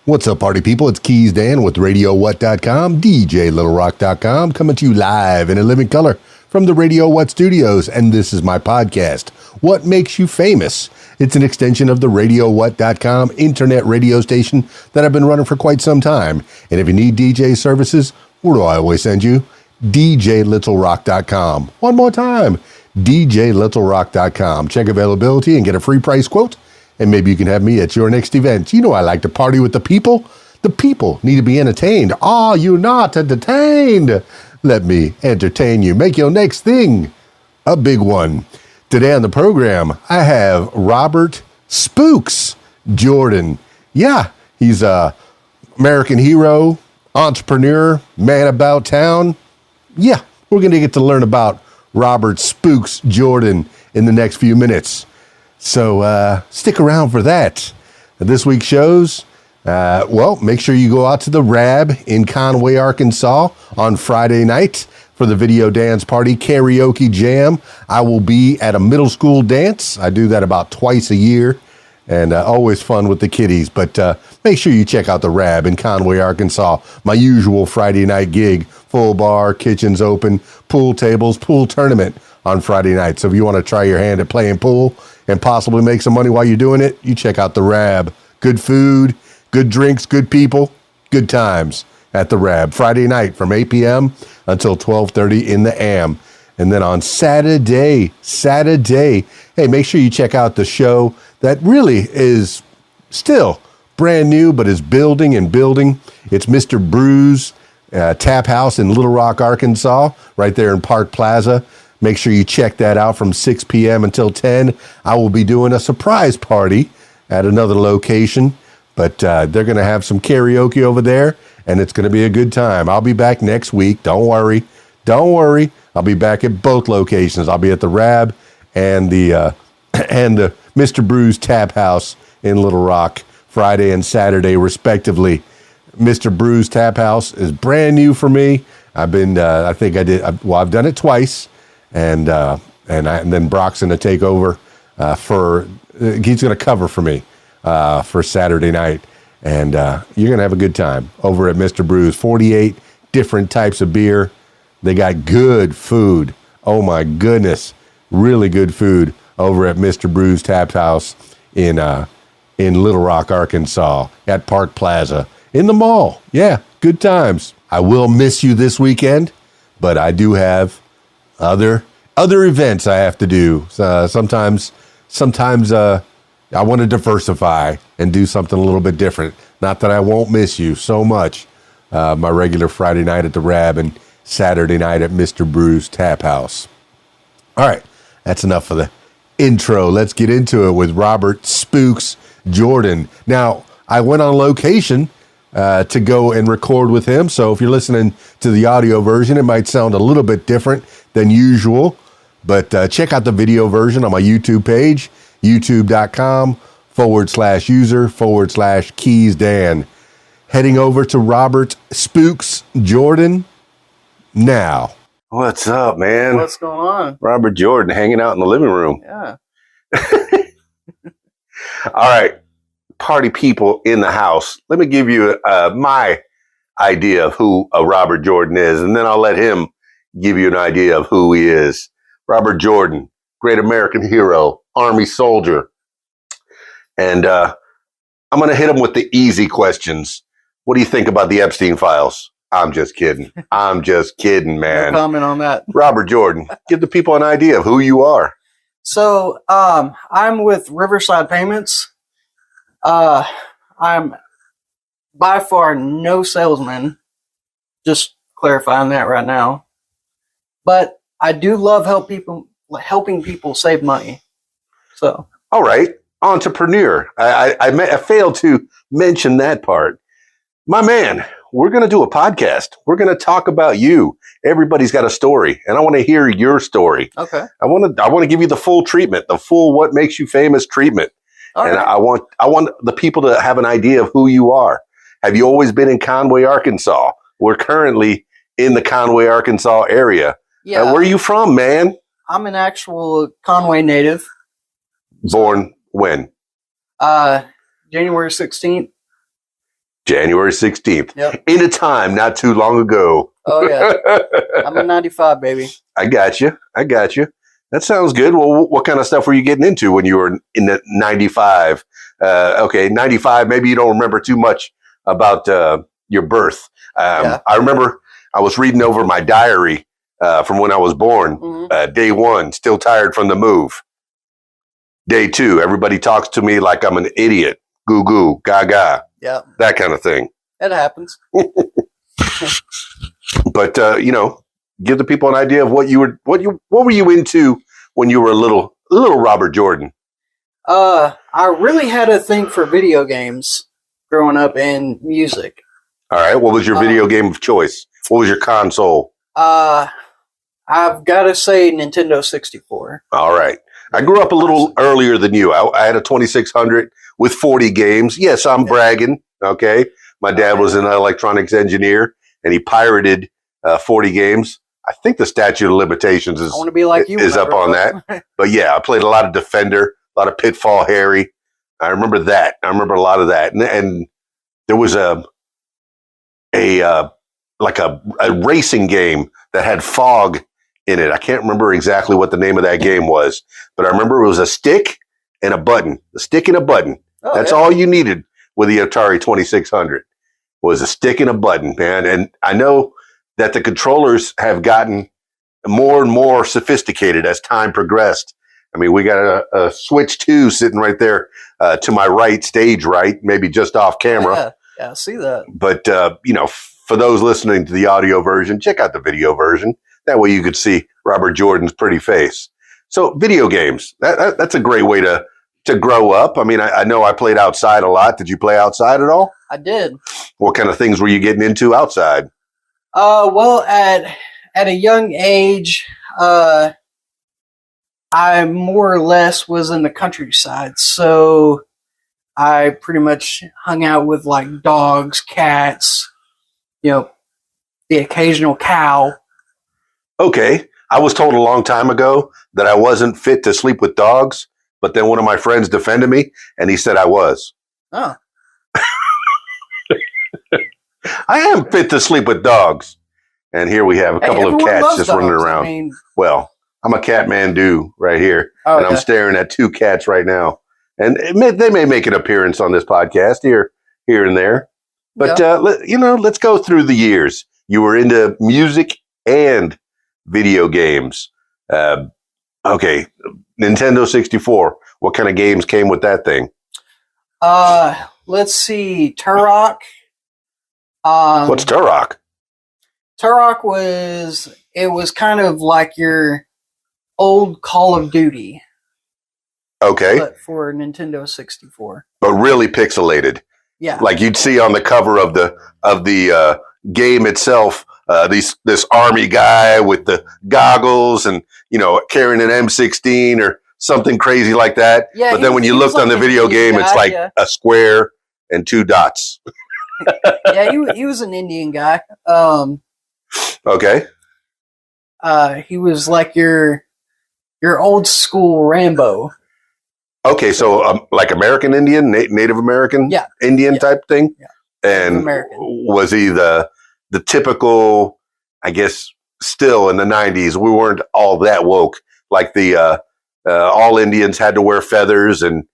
What's up, party people? It's KeysDAN with RadioWhat.com, DJLittleRock.com, coming to you live in a living color from the Radio What studios, and this is my podcast, What Makes You Famous? It's an extension of the RadioWhat.com internet radio station that I've been running for quite some time, and if you need DJ services, where do I always send you? DJLittleRock.com. One more time, DJLittleRock.com. Check availability and get a free price quote. And maybe you can have me at your next event. You know I like to party with the people. The people need to be entertained. Are you not entertained? Let me entertain you. Make your next thing a big one. Today on the program, I have Robert Spooks Jordan. Yeah, he's a American hero, entrepreneur, man about town. Yeah, we're going to get to learn about Robert Spooks Jordan in the next few minutes. So stick around for that. This week's shows, make sure you go out to the Rab in Conway, Arkansas on Friday night for the video dance party karaoke jam. I will be at a middle school dance. I do that about twice a year, and always fun with the kiddies. But make sure you check out the Rab in Conway, Arkansas. My usual Friday night gig, full bar, kitchens open, pool tables, pool tournament on Friday night. So if you want to try your hand at playing pool and possibly make some money while you're doing it, you check out the Rab. Good food, good drinks, good people, good times at the Rab. Friday night from 8 p.m. until 12:30 in the AM. And then on Saturday, hey, make sure you check out the show that really is still brand new, but is building and building. It's Mr. Brew's Tap House in Little Rock, Arkansas, right there in Park Plaza. Make sure you check that out from 6 p.m. until 10. I will be doing a surprise party at another location, but they're going to have some karaoke over there, and it's going to be a good time. I'll be back next week. Don't worry. I'll be back at both locations. I'll be at the Rab and the Mr. Brew's Tap House in Little Rock, Friday and Saturday, respectively. Mr. Brew's Tap House is brand new for me. I've done it twice. And then Brock's going to take over he's going to cover for me for Saturday night. And you're going to have a good time over at Mr. Brew's. 48 different types of beer. They got good food. Oh, my goodness. Really good food over at Mr. Brew's Tap House in Little Rock, Arkansas, at Park Plaza, in the mall. Yeah, good times. I will miss you this weekend, but I do have other events I have to do. Sometimes I want to diversify and do something a little bit different. Not that I won't miss you so much. My regular Friday night at the Rab and Saturday night at Mr. Brew's Tap House. All right, that's enough for the intro. Let's get into it with Robert Spooks Jordan. Now, I went on location to go and record with him. So if you're listening to the audio version, it might sound a little bit different than usual. But check out the video version on my YouTube page, youtube.com/user/KeysDAN. Heading over to Robert Spooks Jordan now. What's up, man? What's going on? Robert Jordan hanging out in the living room. Yeah. All right. Party people in the house. Let me give you my idea of who Robert Jordan is, and then I'll let him give you an idea of who he is. Robert Jordan, great American hero, Army soldier. And I'm going to hit him with the easy questions. What do you think about the Epstein files? I'm just kidding. I'm just kidding, man. No comment on that. Robert Jordan, give the people an idea of who you are. So I'm with Riverside Payments. I'm by far no salesman. Just clarifying that right now. But I do love helping people save money. So. All right. Entrepreneur. I failed to mention that part. My man, we're going to do a podcast. We're going to talk about you. Everybody's got a story, and I want to hear your story. Okay. I want to give you the full treatment, the full what makes you famous treatment. All and right. I want the people to have an idea of who you are. Have you always been in Conway, Arkansas? We're currently in the Conway, Arkansas area. Yeah. Where are you from, man? I'm an actual Conway native. Born when? January 16th. January 16th. Yep. In a time not too long ago. Oh, yeah. I'm a 95, baby. I got you. That sounds good. Well, what kind of stuff were you getting into when you were in the 95? Okay, 95, maybe you don't remember too much about your birth. I remember I was reading over my diary from when I was born. Mm-hmm. Day 1, still tired from the move. Day 2, everybody talks to me like I'm an idiot. Goo goo, gaga. Yeah. That kind of thing. It happens. But give the people an idea of what were you into when you were a little Robert Jordan. I really had a thing for video games growing up and music. All right, what was your video game of choice? What was your console? I've got to say Nintendo 64. All right. I grew up a little earlier than you. I had a 2600 with 40 games. Yes, I'm bragging. Okay. My dad was an electronics engineer and he pirated 40 games. I think the statute of limitations is, I want to be like you is up on that. But yeah, I played a lot of Defender, a lot of Pitfall Harry. I remember that. I remember a lot of that. And there was a racing game that had fog in it. I can't remember exactly what the name of that game was, but I remember it was a stick and a button. A stick and a button. Oh, That's all you needed with the Atari 2600 was a stick and a button, man. And I know that the controllers have gotten more and more sophisticated as time progressed. I mean, we got a Switch 2 sitting right there to my right, stage right, maybe just off camera. Yeah, I see that. But, for those listening to the audio version, check out the video version. That way you could see Robert Jordan's pretty face. So video games, that's a great way to grow up. I mean, I know I played outside a lot. Did you play outside at all? I did. What kind of things were you getting into outside? Well, at a young age, I more or less was in the countryside. So I pretty much hung out with like dogs, cats, the occasional cow. Okay. I was told a long time ago that I wasn't fit to sleep with dogs, but then one of my friends defended me and he said I was. Oh. I am fit to sleep with dogs. And here we have a couple of cats just running around. I mean, well, I'm a cat man right here. Oh, and I'm staring at 2 cats right now. And they may make an appearance on this podcast here and there. But, let's go through the years. You were into music and video games. Okay. Nintendo 64. What kind of games came with that thing? Let's see. Turok. What's Turok? Turok was kind of like your old Call of Duty. Okay. But for Nintendo 64. But really pixelated. Yeah. Like you'd see on the cover of the game itself, this army guy with the goggles and, carrying an M16 or something crazy like that. Yeah, but then when you looked on the video game, it's like a square and 2 dots. Yeah, he was an Indian guy. Okay. He was like your old school Rambo. Okay, so like American Indian, Native American Indian type thing? Yeah. And American. Was he the typical, I guess, still in the 90s, we weren't all that woke. Like the all Indians had to wear feathers and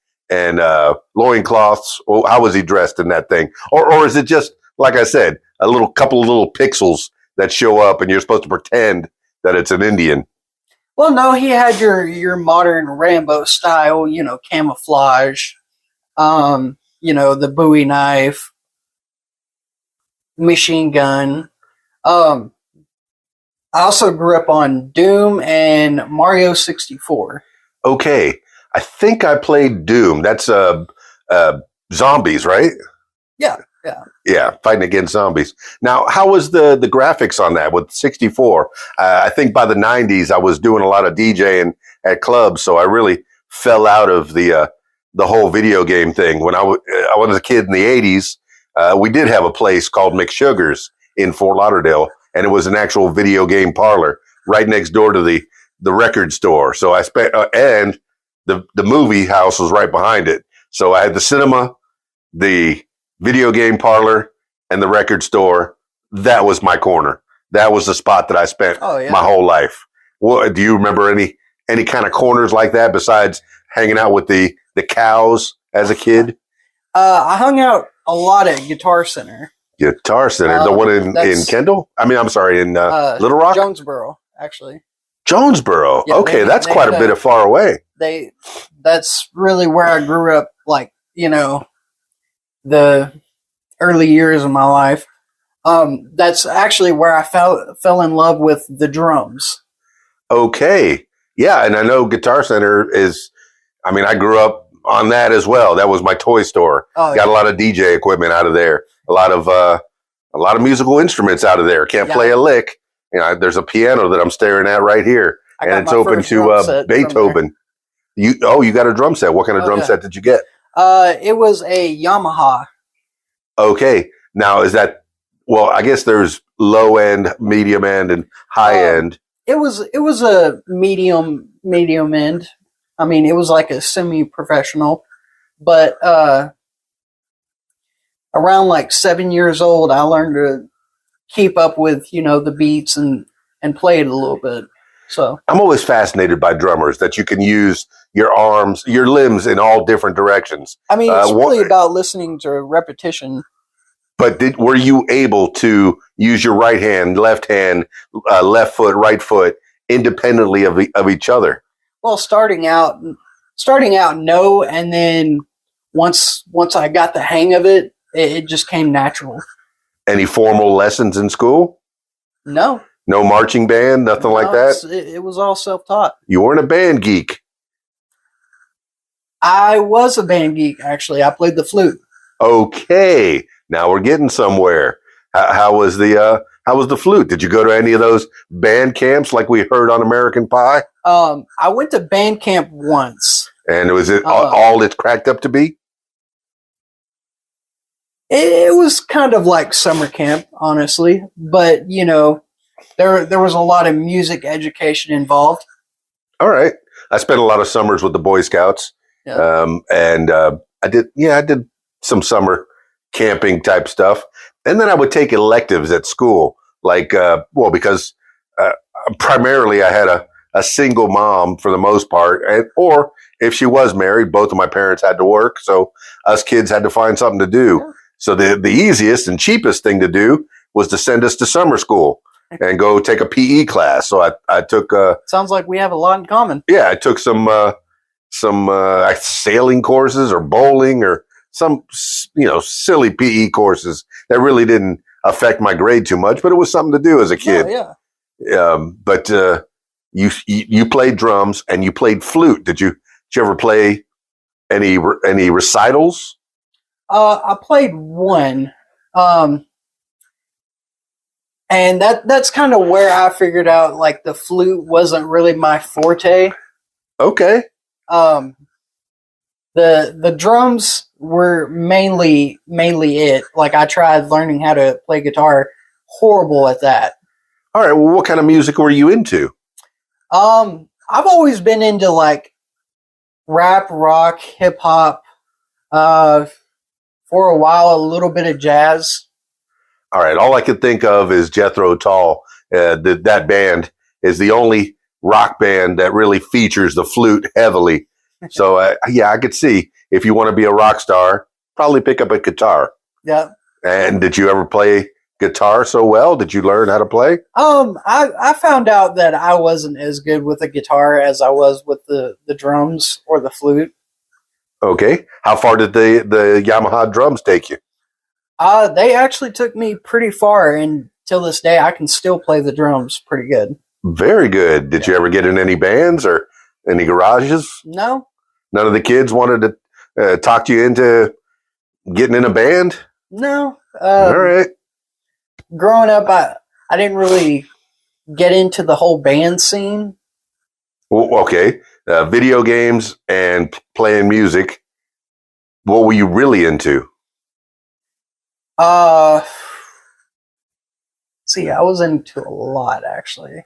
loincloths. Well, how was he dressed in that thing? Or is it just, like I said, couple of little pixels that show up and you're supposed to pretend that it's an Indian? Well, no, he had your modern Rambo style, camouflage, the Bowie knife, machine gun. I also grew up on Doom and Mario 64. Okay. I think I played Doom. That's zombies, right? Yeah. Yeah, fighting against zombies. Now, how was the graphics on that with 64? I think by the 90s, I was doing a lot of DJing at clubs, so I really fell out of the whole video game thing. When I was a kid in the 80s, we did have a place called McSugar's in Fort Lauderdale, and it was an actual video game parlor right next door to the record store. So I spent, and the movie house was right behind it. So I had the cinema, the video game parlor and the record store. That was my corner. That was the spot that I spent my whole life. Well, do you remember any kind of corners like that besides hanging out with the cows as a kid? I hung out a lot at Guitar Center. Guitar Center, the one in Kendall? I'm sorry, in Little Rock? Jonesboro, actually. Jonesboro. Yeah, okay, that's quite a bit far away. That's really where I grew up, like, the early years of my life. That's actually where I fell in love with the drums. Okay. Yeah, and I know Guitar Center is, I grew up on that as well. That was my toy store. Got a lot of DJ equipment out of there. A lot of musical instruments out of there. Can't play a lick. There's a piano that I'm staring at right here, and it's open to Beethoven. You got a drum set. What kind of drum set did you get? It was a Yamaha. Okay. Now is that, well, I guess there's low end, medium end, and high end. It was a medium end. It was like a semi-professional, but around like 7 years old, I learned to keep up with, the beats and play it a little bit. So I'm always fascinated by drummers that you can use your arms, your limbs in all different directions. It's really about listening to repetition. But were you able to use your right hand, left foot, right foot independently of each other? Well, starting out, no, and then once I got the hang of it, it just came natural. Any formal lessons in school? No. No marching band, nothing like that? It was all self-taught. You weren't a band geek? I was a band geek, actually. I played the flute. Okay. Now we're getting somewhere. How was the flute? Did you go to any of those band camps like we heard on American Pie? I went to band camp once. And was it all it's cracked up to be? It was kind of like summer camp, honestly. But, there was a lot of music education involved. All right. I spent a lot of summers with the Boy Scouts. Yeah. I did some summer camping type stuff. And then I would take electives at school, like, because primarily I had a single mom for the most part, or if she was married, both of my parents had to work. So us kids had to find something to do. Yeah. So the easiest and cheapest thing to do was to send us to summer school and go take a PE class. So I took, sounds like we have a lot in common. Yeah. I took some sailing courses or bowling or some, silly PE courses that really didn't affect my grade too much, but it was something to do as a kid. Oh, yeah. But you played drums and you played flute. Did you ever play any recitals? I played one. And that's kind of where I figured out like the flute wasn't really my forte. Okay. The drums were mainly it. Like I tried learning how to play guitar, horrible at that. All right. Well, what kind of music were you into? I've always been into like rap, rock, hip hop. For a while, a little bit of jazz. All right. All I could think of is Jethro Tull. That band is the only rock band that really features the flute heavily. So, I could see if you want to be a rock star, probably pick up a guitar. Yeah. And did you ever play guitar so well? Did you learn how to play? I found out that I wasn't as good with the guitar as I was with the drums or the flute. Okay. How far did the Yamaha drums take you? They actually took me pretty far, and till this day, I can still play the drums pretty good. Very good. Did you ever get in any bands or any garages? No. None of the kids wanted to talk you into getting in a band? No. All right. Growing up, I didn't really get into the whole band scene. Well, okay. Video games and playing music. What were you really into? See, I was into a lot, actually.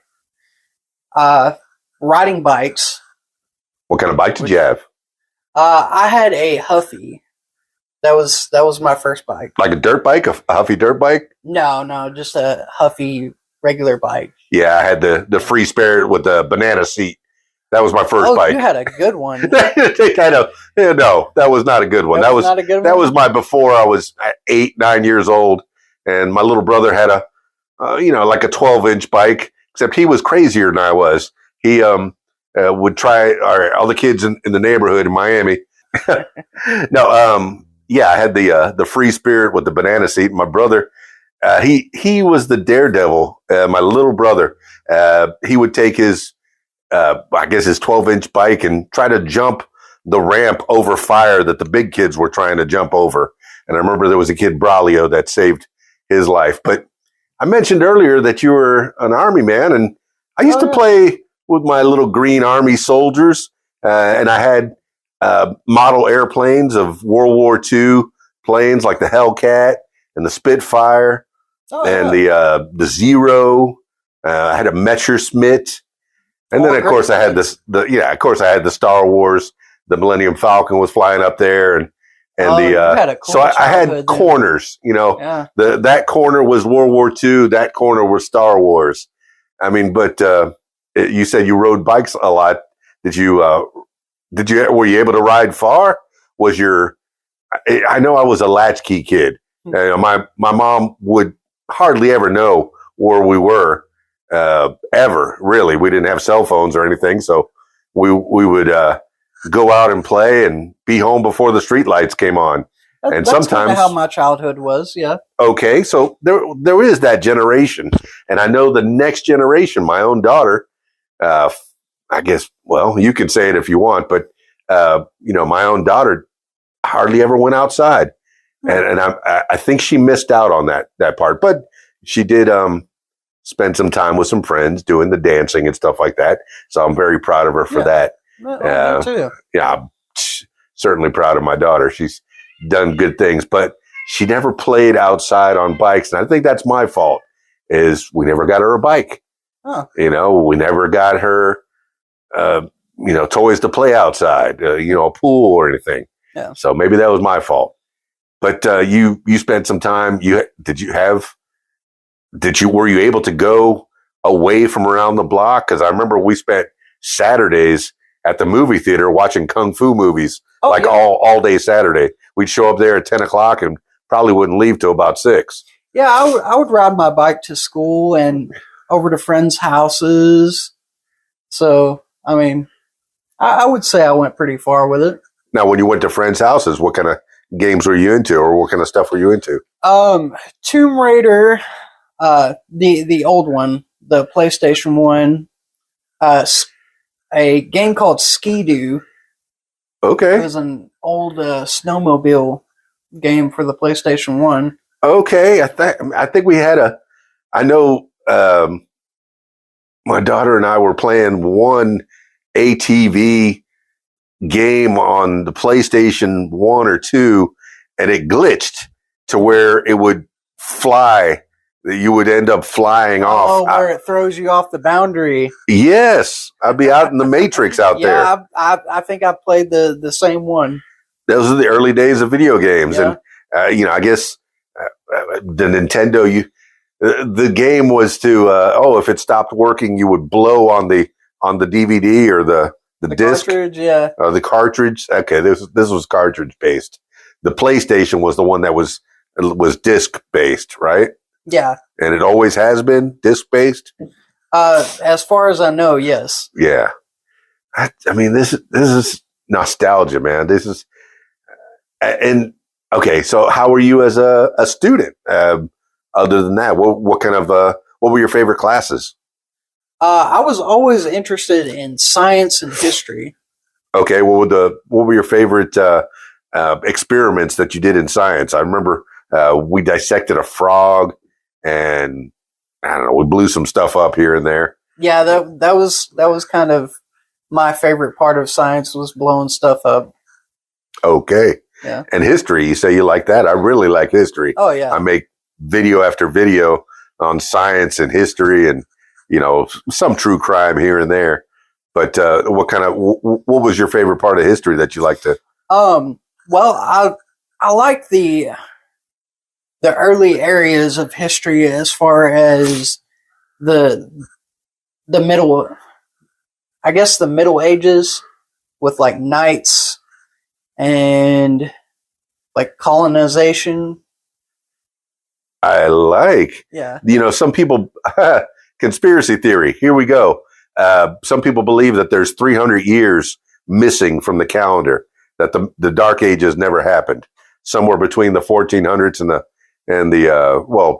Riding bikes. What kind of bike did you have? I had a Huffy. That was my first bike. Like a dirt bike, a Huffy dirt bike? No, just a Huffy regular bike. Yeah, I had the Free Spirit with the banana seat. That was my first bike. You had a good one. No, that was not a good one. That was not a good one? That was my before I was 8, 9 years old, and my little brother had a, like a 12-inch bike. Except he was crazier than I was. He would try all the kids in the neighborhood in Miami. No, yeah, I had the Free Spirit with the banana seat. My brother, he was the daredevil. My little brother, he would take his, I guess his 12-inch bike and try to jump the ramp over fire that the big kids were trying to jump over. And I remember there was a kid, Braulio, that saved his life. But I mentioned earlier that you were an Army man, and I used to play with my little green Army soldiers, and I had model airplanes of World War II planes like the Hellcat and the Spitfire and the Zero. I had a Messerschmitt, and then of course I had I had the Star Wars. The Millennium Falcon was flying up there, and so I had corners. That corner was World War II. That corner was Star Wars. I mean, but you said you rode bikes a lot. Were you able to ride far? I know I was a latchkey kid. My mom would hardly ever know where we were, ever, really. We didn't have cell phones or anything, so we would go out and play and be home before the street lights came on. That's sometimes how my childhood was, yeah. Okay, so there is that generation, and I know the next generation, my own daughter, I guess, well, you can say it if you want, but my own daughter hardly ever went outside, and I think she missed out on that part, but she did spend some time with some friends doing the dancing and stuff like that. So I'm very proud of her for that. Me too. Yeah, I'm certainly proud of my daughter. She's done good things, but she never played outside on bikes, and I think that's my fault. Is we never got her a bike. Oh. We never got her, toys to play outside, a pool or anything. Yeah. So maybe that was my fault. But you spent some time. Were you able to go away from around the block? Because I remember we spent Saturdays at the movie theater watching kung fu movies, all day Saturday. We'd show up there at 10 o'clock and probably wouldn't leave till about 6. Yeah, I would ride my bike to school and over to friends' houses. So, I mean, I would say I went pretty far with it. Now, when you went to friends' houses, what kind of games were you into, or what kind of stuff were you into? Tomb Raider, the old one, the PlayStation 1, a game called Ski-Doo. Okay. It was an old snowmobile game for the PlayStation 1. Okay. I think we had I know my daughter and I were playing one ATV game on the PlayStation 1 or 2, and it glitched to where it would fly. You would end up flying off. Oh, where it throws you off the boundary. Yes. I'd be out in the Matrix out there. Yeah, I think I played the same one. Those are the early days of video games. Yeah. And, I guess the Nintendo, the game was to, if it stopped working, you would blow on the DVD or the disc. Cartridge, yeah. Or the cartridge. Okay, this was cartridge based. The PlayStation was the one that was disc based, right? Yeah. And it always has been disc based? As far as I know, yes. Yeah. I mean, this is nostalgia, man. This is, and okay, so how were you as a student? Other than that, what kind of, what were your favorite classes? I was always interested in science and history. Okay, what were your favorite experiments that you did in science? I remember we dissected a frog, and I don't know, we blew some stuff up here and there. Yeah, that was kind of my favorite part of science, was blowing stuff up. Okay. Yeah. And history, you say you like that? I really like history. Oh yeah. I make video after video on science and history, and some true crime here and there. But what was your favorite part of history that you like to? Well, I like the early areas of history as far as the middle, I guess the Middle Ages with like knights and like colonization. I like. Yeah. Some people, conspiracy theory. Here we go. Some people believe that there's 300 years missing from the calendar, that the Dark Ages never happened. Somewhere between the 1400s and the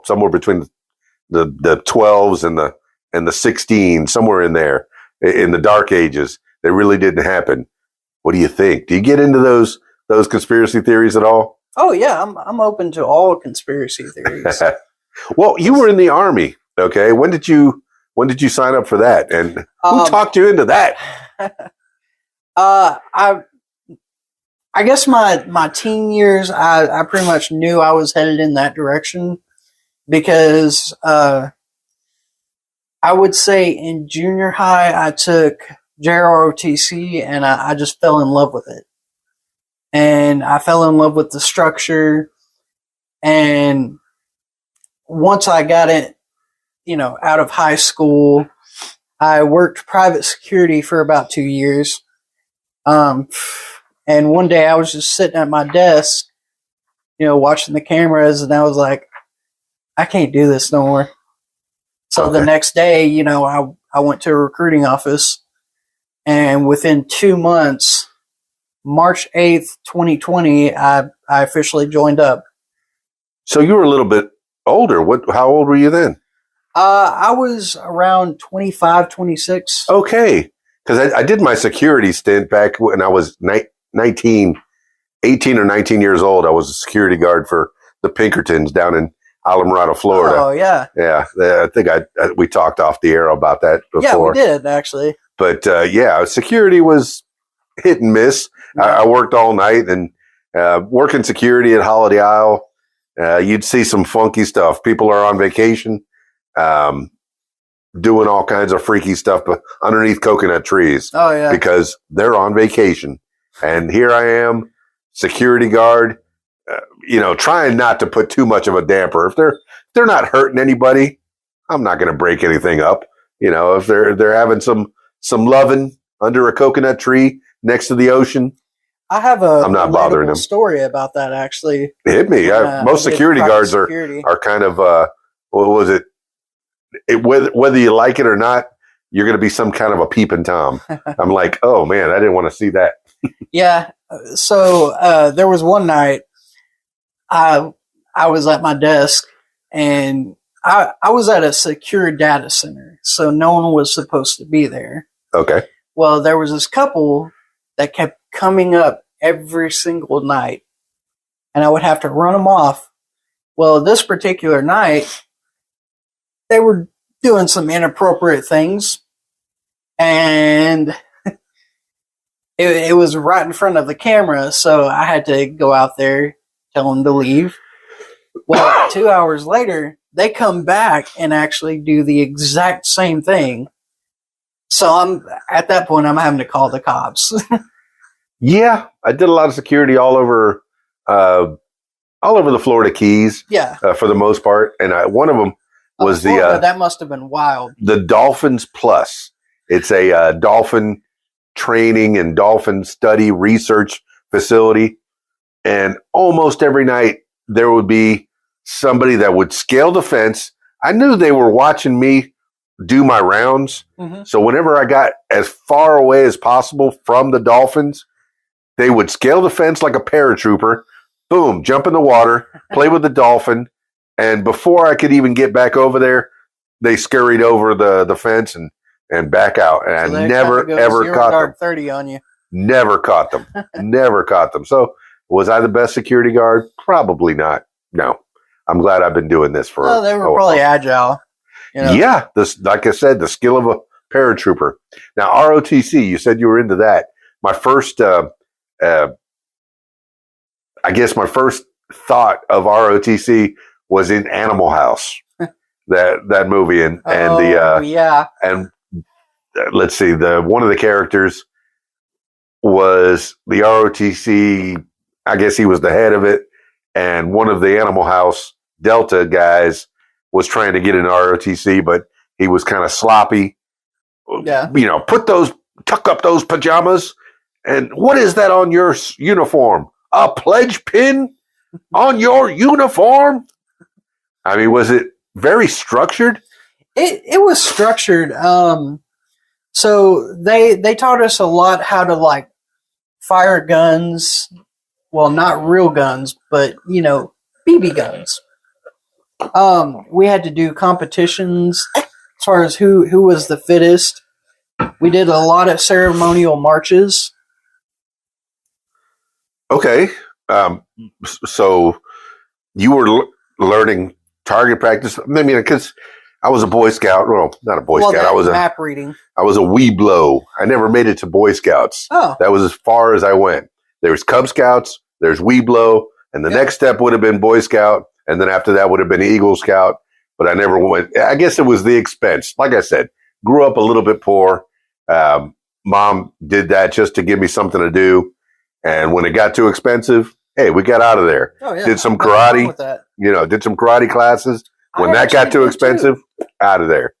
somewhere between the 12s and the 16s, somewhere in there in the Dark Ages, they really didn't happen. What do you think? Do you get into those conspiracy theories at all? Oh yeah, I'm open to all conspiracy theories. Well, you were in the Army, okay? When did you sign up for that? And who talked you into that? I guess my teen years, I pretty much knew I was headed in that direction because I would say in junior high I took JROTC and I just fell in love with it. And I fell in love with the structure. And once I got it, out of high school, I worked private security for about 2 years. And one day I was just sitting at my desk, watching the cameras, and I was like, I can't do this no more. So the next day, I went to a recruiting office, and within 2 months, March 8th, 2020, I officially joined up. So you were a little bit older. How old were you then? I was around 25, 26. Okay. Because I did my security stint back when I was 18 or 19 years old. I was a security guard for the Pinkertons down in Alamorado, Florida. Oh, yeah. Yeah. I think we talked off the air about that before. Yeah, we did, actually. But, security was hit and miss. Yeah. I worked all night, and working security at Holiday Isle, you'd see some funky stuff. People are on vacation, doing all kinds of freaky stuff underneath coconut trees. Oh, yeah. Because they're on vacation. And here I am, security guard, trying not to put too much of a damper. If they're not hurting anybody, I'm not going to break anything up. If they're having some loving under a coconut tree next to the ocean, I have I'm not bothering them. Story about that, actually. Hit me. Most security guards are kind of what was it? Whether you like it or not, you're going to be some kind of a peeping Tom. I'm like, oh man, I didn't want to see that. Yeah. So there was one night I was at my desk, and I was at a secure data center, so no one was supposed to be there. Okay. Well, there was this couple that kept coming up every single night, and I would have to run them off. Well, this particular night, they were doing some inappropriate things, and it was right in front of the camera, so I had to go out there, tell them to leave. Well, 2 hours later, they come back and actually do the exact same thing. So at that point, I'm having to call the cops. Yeah, I did a lot of security all over the Florida Keys. Yeah, for the most part, and one of them was Florida, that must have been wild. The Dolphins Plus. It's a dolphin training and dolphin study research facility, and almost every night there would be somebody that would scale the fence. I knew they were watching me do my rounds. Mm-hmm. So whenever I got as far away as possible from the dolphins, they would scale the fence like a paratrooper, boom, jump in the water, play with the dolphin. And before I could even get back over there, they scurried over the fence and back out. And so I never, ever caught them. 30 on you. Never caught them. Never caught them. So was I the best security guard? Probably not. No. I'm glad I've been doing this for. Well, they were probably agile. Yeah. Like I said, the skill of a paratrooper. Now, ROTC, you said you were into that. My first, I guess my first thought of ROTC was in Animal House, that movie, and let's see, one of the characters was the ROTC I guess he was the head of it. And one of the Animal House Delta guys was trying to get into ROTC, but he was kind of sloppy. Yeah. Tuck up those pajamas. And what is that on your uniform? A pledge pin on your uniform? I mean, was it very structured? It was structured. So they taught us a lot how to like fire guns. Well, not real guns, but BB guns. We had to do competitions as far as who was the fittest. We did a lot of ceremonial marches. Okay. So you were learning target practice. I mean, because I was a Boy Scout. Well, not a Boy Scout. I was map reading. I was a Weeblo. I never made it to Boy Scouts. Oh. That was as far as I went. There's Cub Scouts, there's Weeblo, and the next step would have been Boy Scout, and then after that would have been Eagle Scout, but I never went. I guess it was the expense. Like I said, grew up a little bit poor. Mom did that just to give me something to do, and when it got too expensive, hey, we got out of there. Oh, yeah. Did some karate, did some karate classes. When that got too expensive, out of there.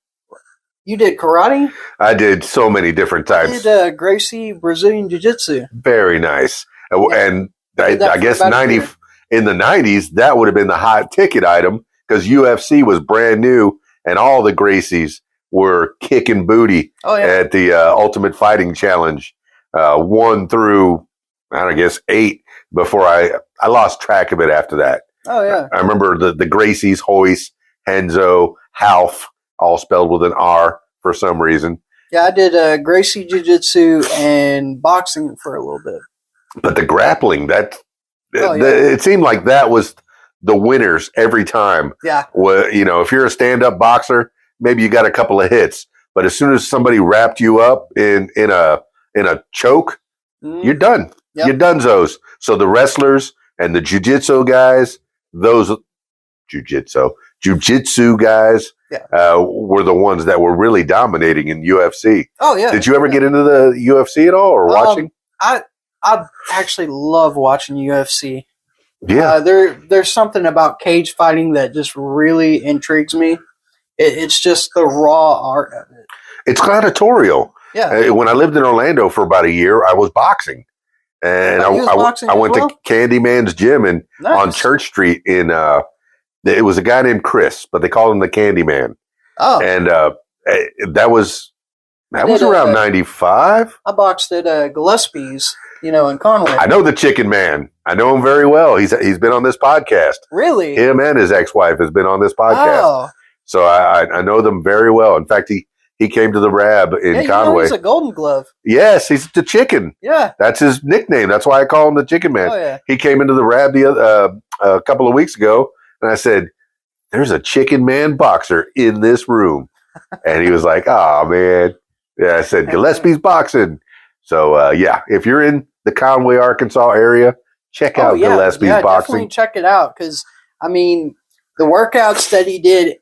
You did karate? I did so many different types. I did Gracie Brazilian Jiu-Jitsu. Very nice. Yeah. And I guess in the 90s, that would have been the hot ticket item because UFC was brand new and all the Gracies were kicking booty at the Ultimate Fighting Challenge 1 through, I guess, 8 before I lost track of it after that. Oh, yeah. I remember the Gracies, Hoist, Henzo, Half, all spelled with an R for some reason. Yeah, I did Gracie Jiu-Jitsu and boxing for a little bit. But the grappling, it seemed like that was the winners every time. Yeah. Well, if you're a stand-up boxer, maybe you got a couple of hits. But as soon as somebody wrapped you up in a choke, you're done. Yep. You're donezo. So the wrestlers and the jiu-jitsu guys, those jiu-jitsu guys were the ones that were really dominating in UFC. Oh, yeah. Did you ever get into the UFC at all or watching? I actually love watching UFC. Yeah. There's something about cage fighting that just really intrigues me. It's just the raw art of it. It's gladiatorial. Yeah. When I lived in Orlando for about a year, I was boxing. And I went to Candyman's gym on Church Street in it was a guy named Chris, but they called him the Candyman. Oh. And that was around 95. I boxed at Gillespie's, in Conway. I know the Chicken Man. I know him very well. He's been on this podcast. Really? Him and his ex-wife has been on this podcast. Oh. So I know them very well. In fact, he came to the Rab in Conway. He's a Golden Glove. Yes, he's the Chicken. Yeah. That's his nickname. That's why I call him the Chicken Man. Oh, yeah. He came into the Rab a couple of weeks ago, and I said, "There's a Chicken Man boxer in this room." And he was like, "Oh, man." Yeah, I said, "Gillespie's boxing." So, if you're in the Conway, Arkansas area, check out Gillespie's boxing. Definitely check it out because, the workouts that he did,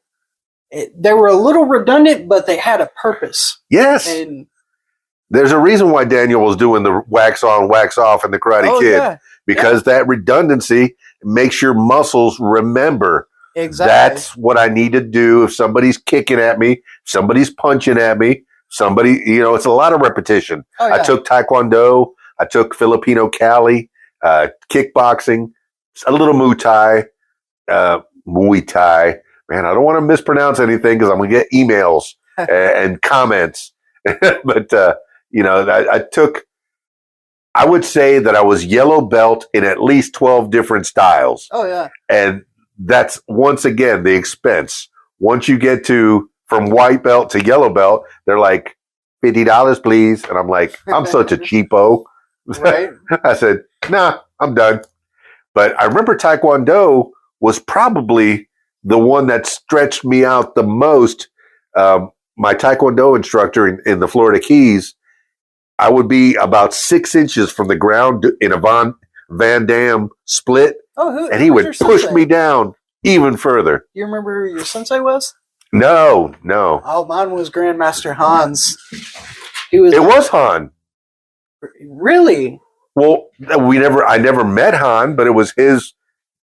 they were a little redundant, but they had a purpose. Yes. And there's a reason why Daniel was doing the wax on, wax off and the Karate Kid. Because that redundancy makes your muscles remember. Exactly. That's what I need to do if somebody's kicking at me, somebody's punching at me, it's a lot of repetition. Oh, yeah. I took Taekwondo, I took Filipino Cali, kickboxing, a little Muay Thai. Man, I don't want to mispronounce anything because I'm going to get emails and comments. But, I would say that I was yellow belt in at least 12 different styles. Oh, yeah. And that's, once again, the expense. Once you get from white belt to yellow belt, they're like, $50, please. And I'm like, I'm such a cheapo. Right. I said, nah, I'm done. But I remember Taekwondo was probably the one that stretched me out the most. My Taekwondo instructor in the Florida Keys, I would be about 6 inches from the ground in a Van Damme split. And he would push me down even further. You remember who your sensei was? No. Oh, mine was Grandmaster Hans. It was Han. Really? Well, I never met Han, but it was his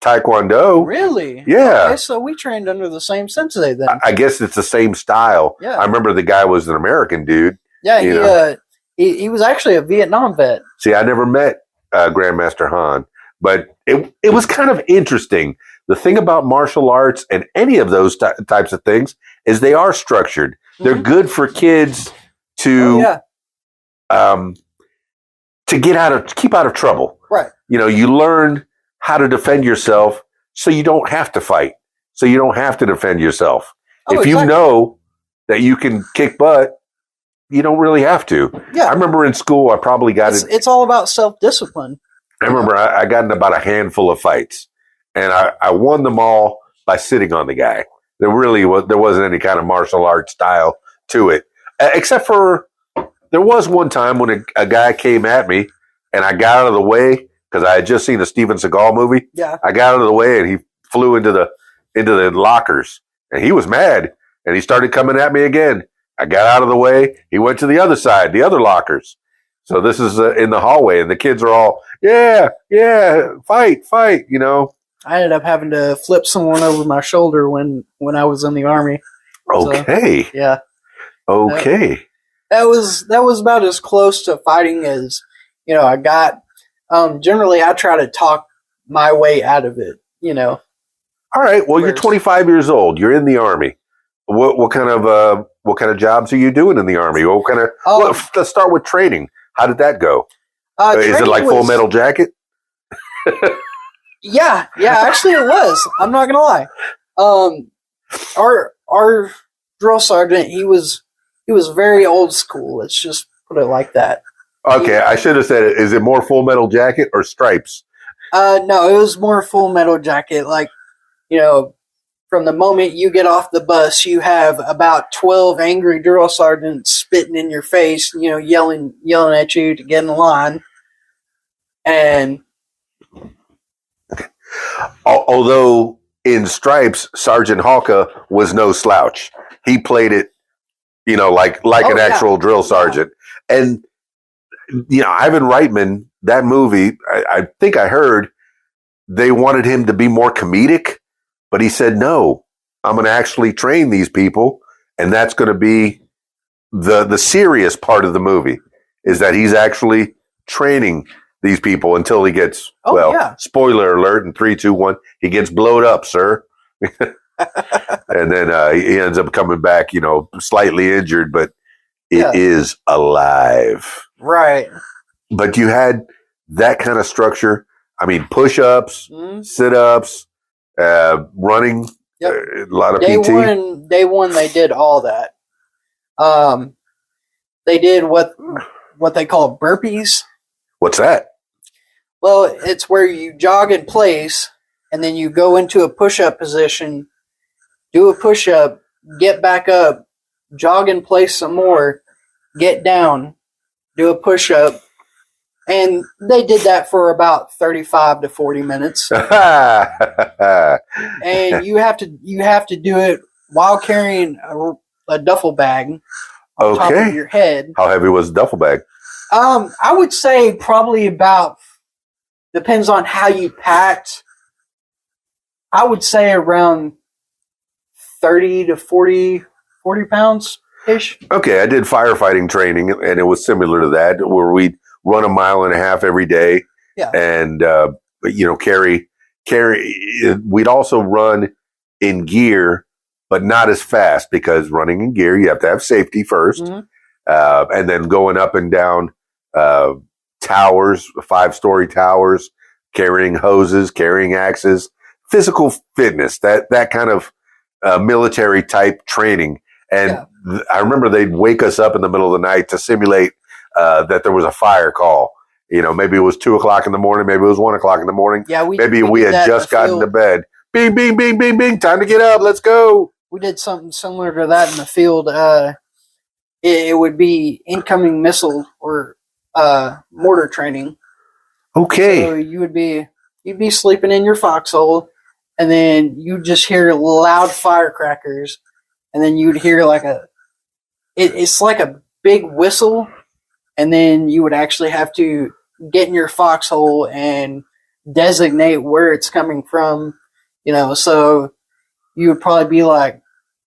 Taekwondo. Really? Yeah. Okay, so we trained under the same sensei then. I guess it's the same style. Yeah. I remember the guy was an American dude. Yeah, he was actually a Vietnam vet. See, I never met Grandmaster Han, but it was kind of interesting. The thing about martial arts and any of those types of things is they are structured. Mm-hmm. They're good for kids to keep out of trouble. Right. You learn how to defend yourself so you don't have to fight. So you don't have to defend yourself. If you know that you can kick butt, you don't really have to. Yeah. I remember in school, I probably got it. It's all about self-discipline. I remember I got in about a handful of fights, and I won them all by sitting on the guy. There wasn't any kind of martial arts style to it, except for there was one time when a guy came at me, and I got out of the way because I had just seen a Steven Seagal movie. Yeah. I got out of the way, and he flew into the lockers, and he was mad, and he started coming at me again. I got out of the way. He went to the other side, the other lockers. So this is in the hallway, and the kids are all, yeah, fight. I ended up having to flip someone over my shoulder when I was in the Army. Okay. So, yeah. Okay. That was about as close to fighting as I got. Generally, I try to talk my way out of it. All right. Well, you're 25 years old. You're in the Army. What kind of jobs are you doing in the Army? Let's start with training. How did that go? Is it like Full Metal Jacket? Yeah. Actually, it was. I'm not gonna lie. Our drill sergeant, he was very old school. Let's just put it like that. Okay, I should have said it. Is it more Full Metal Jacket or Stripes? No, it was more Full Metal Jacket. Like, from the moment you get off the bus, you have about 12 angry drill sergeants spitting in your face, yelling at you to get in line. And although in Stripes, Sergeant Hawka was no slouch. He played it, like an actual drill sergeant. Yeah. And Ivan Reitman, that movie, I think I heard they wanted him to be more comedic. But he said, no, I'm going to actually train these people. And that's going to be the serious part of the movie, is that he's actually training these people until he gets, spoiler alert, in 3, 2, 1, he gets blowed up, sir. And then he ends up coming back, slightly injured, but it is alive. Right. But you had that kind of structure. I mean, push-ups, sit-ups, running, a lot of PT. Day one, they did all that. They did what they call burpees. What's that? Well, it's where you jog in place, and then you go into a push-up position, do a push-up, get back up, jog in place some more, get down, do a push-up. And they did that for about 35 to 40 minutes. And you have to do it while carrying a duffel bag on top of your head. How heavy was the duffel bag? I would say probably about, depends on how you packed. I would say around 30 to 40 pounds ish. Okay, I did firefighting training, and it was similar to that, where we'd run 1.5 miles every day. Yeah. And, carry. We'd also run in gear, but not as fast, because running in gear, you have to have safety first. Mm-hmm. And then going up and down towers, 5-story towers, carrying hoses, carrying axes, physical fitness, that kind of military type training. And I remember they'd wake us up in the middle of the night to simulate that there was a fire call. Maybe it was 2:00 in the morning, maybe it was 1:00 in the mormorning. Yeah, maybe we had just gotten to bed. Bing, bing, bing, bing, bing. Time to get up. Let's go. We did something similar to that in the field. It would be incoming missile or mortar training. Okay. So you'd be sleeping in your foxhole, and then you just hear loud firecrackers, and then you'd hear it's like a big whistle, and then you would actually have to get in your foxhole and designate where it's coming from. So you would probably be like,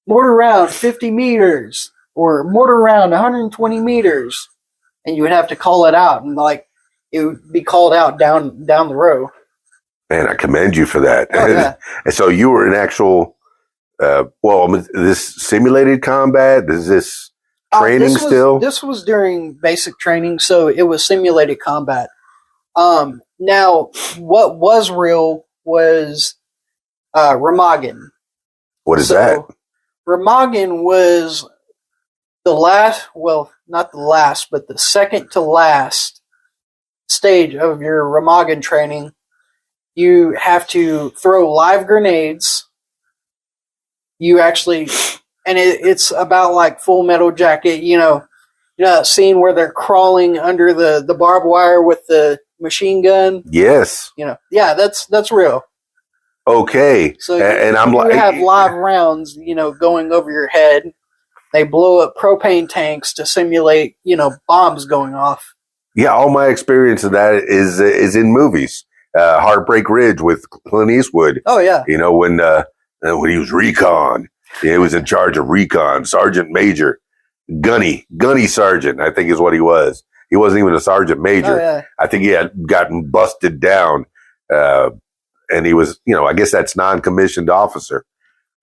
mortar round 50 meters or mortar round 120 meters, and you would have to call it out, and like it would be called out down the row. Man, I commend you for that. Oh, yeah. And so you were in actual, this simulated combat? Is this training still? This was during basic training, so it was simulated combat. Now, what was real was Remagen. What is that? Remagen was the last, well, not the last, but the second to last stage of your Remagen training. You have to throw live grenades. You actually, and it's about like Full Metal Jacket, that scene where they're crawling under the barbed wire with the machine gun. Yes. Yeah, that's real. Okay. So and I'm you have live rounds, going over your head. They blow up propane tanks to simulate, bombs going off. Yeah, all my experience of that is in movies. Heartbreak Ridge with Clint Eastwood. Oh yeah. When he was recon, he was in charge of recon, Sergeant Major, Gunny Sergeant, I think is what he was. He wasn't even a Sergeant Major. Oh, yeah. I think he had gotten busted down. And he was, I guess that's non-commissioned officer.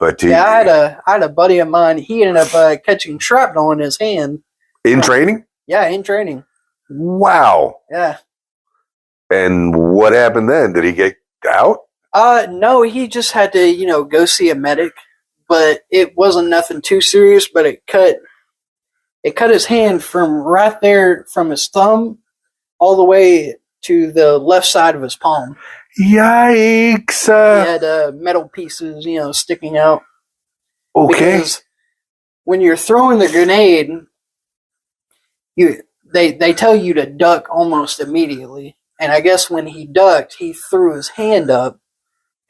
But I had a buddy of mine. He ended up catching shrapnel in his hand in training. Yeah, in training. Wow. Yeah. And what happened then? Did he get out? No, he just had to, go see a medic. But it wasn't nothing too serious. But it cut his hand from right there, from his thumb, all the way to the left side of his palm. Yikes! He had metal pieces, sticking out. Okay. Because when you're throwing the grenade, they tell you to duck almost immediately. And I guess when he ducked, he threw his hand up,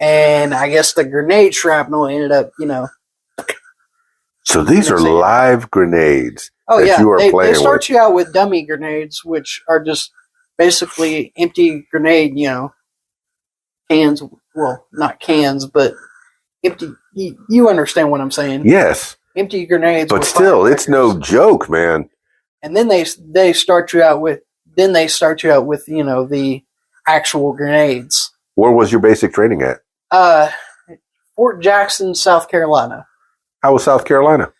and I guess the grenade shrapnel ended up, So these are live grenades that you are playing with. They start you out with dummy grenades, which are just basically empty grenade, cans. Well, not cans, but empty. You understand what I'm saying? Yes. Empty grenades. But still, it's no joke, man. And then they start you out with the actual grenades. Where was your basic training at? Fort Jackson, South Carolina. How was South Carolina?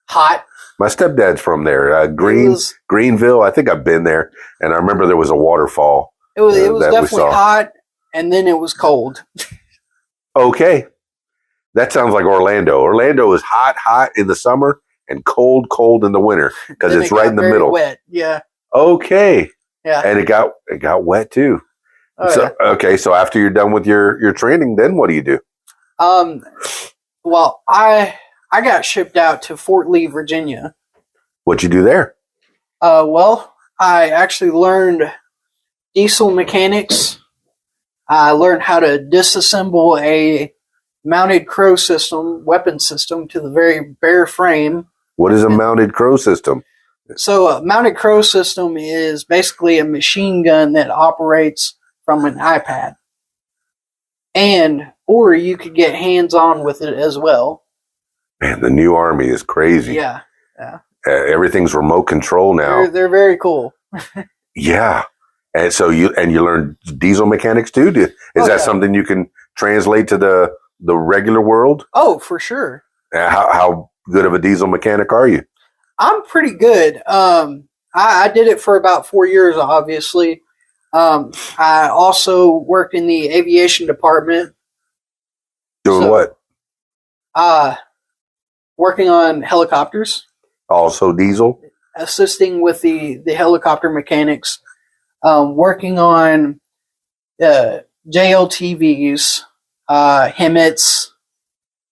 Hot. My stepdad's from there. Greenville. I think I've been there, and I remember there was a waterfall. It was definitely hot, and then it was cold. Okay. That sounds like Orlando. Orlando is hot in the summer and cold in the winter because it's right in the middle. Wet. Yeah. Okay. Yeah. And it got wet too. Oh, so, yeah. Okay. So after you're done with your training, then what do you do? Well, I got shipped out to Fort Lee, Virginia. What'd you do there? Well, I actually learned diesel mechanics. I learned how to disassemble a mounted crow weapon system to the very bare frame. What is a mounted crow system? So a mounted crow system is basically a machine gun that operates from an iPad. Or you could get hands-on with it as well. Man, the new Army is crazy. Yeah. Everything's remote control now. They're very cool. Yeah. And so you learn diesel mechanics too? Is that something you can translate to the regular world? Oh, for sure. How good of a diesel mechanic are you? I'm pretty good. I did it for about 4 years, obviously. I also worked in the aviation department. Doing what? Working on helicopters. Also diesel? Assisting with the helicopter mechanics. Working on JLTVs, HEMTs,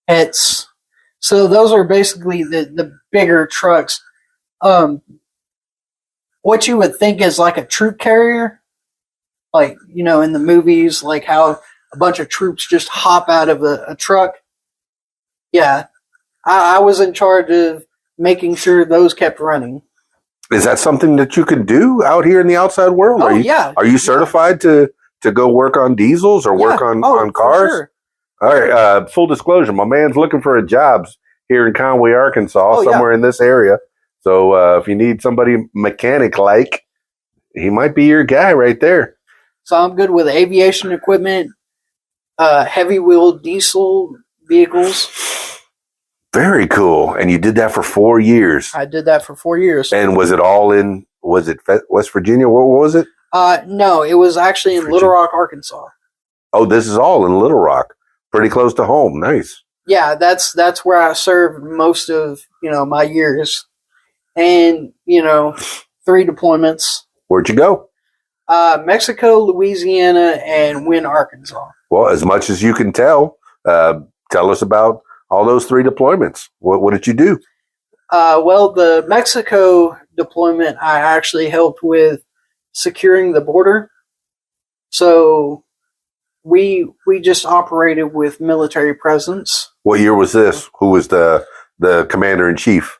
HETs. So those are basically the bigger trucks. What you would think is like a troop carrier, like, in the movies, like how a bunch of troops just hop out of a truck. Yeah, I was in charge of making sure those kept running. Is that something that you could do out here in the outside world? Oh, Are you certified to go work on diesels or work on cars? Sure. All right. Full disclosure, my man's looking for a job here in Conway, Arkansas, somewhere in this area. So if you need somebody mechanic-like, he might be your guy right there. So I'm good with aviation equipment, heavy wheel diesel vehicles. Very cool. And you did that for 4 years. I did that for 4 years. And was it all in, was it West Virginia? What was it? No, it was actually in Little Rock, Arkansas. Oh, this is all in Little Rock. Pretty close to home. Nice. Yeah, that's where I served most of, my years. And, 3 deployments. Where'd you go? Mexico, Louisiana, and Wynne, Arkansas. Well, as much as you can tell us about all those 3 deployments. What did you do? Well, the Mexico deployment, I actually helped with securing the border. So we just operated with military presence. What year was this? Who was the commander in chief?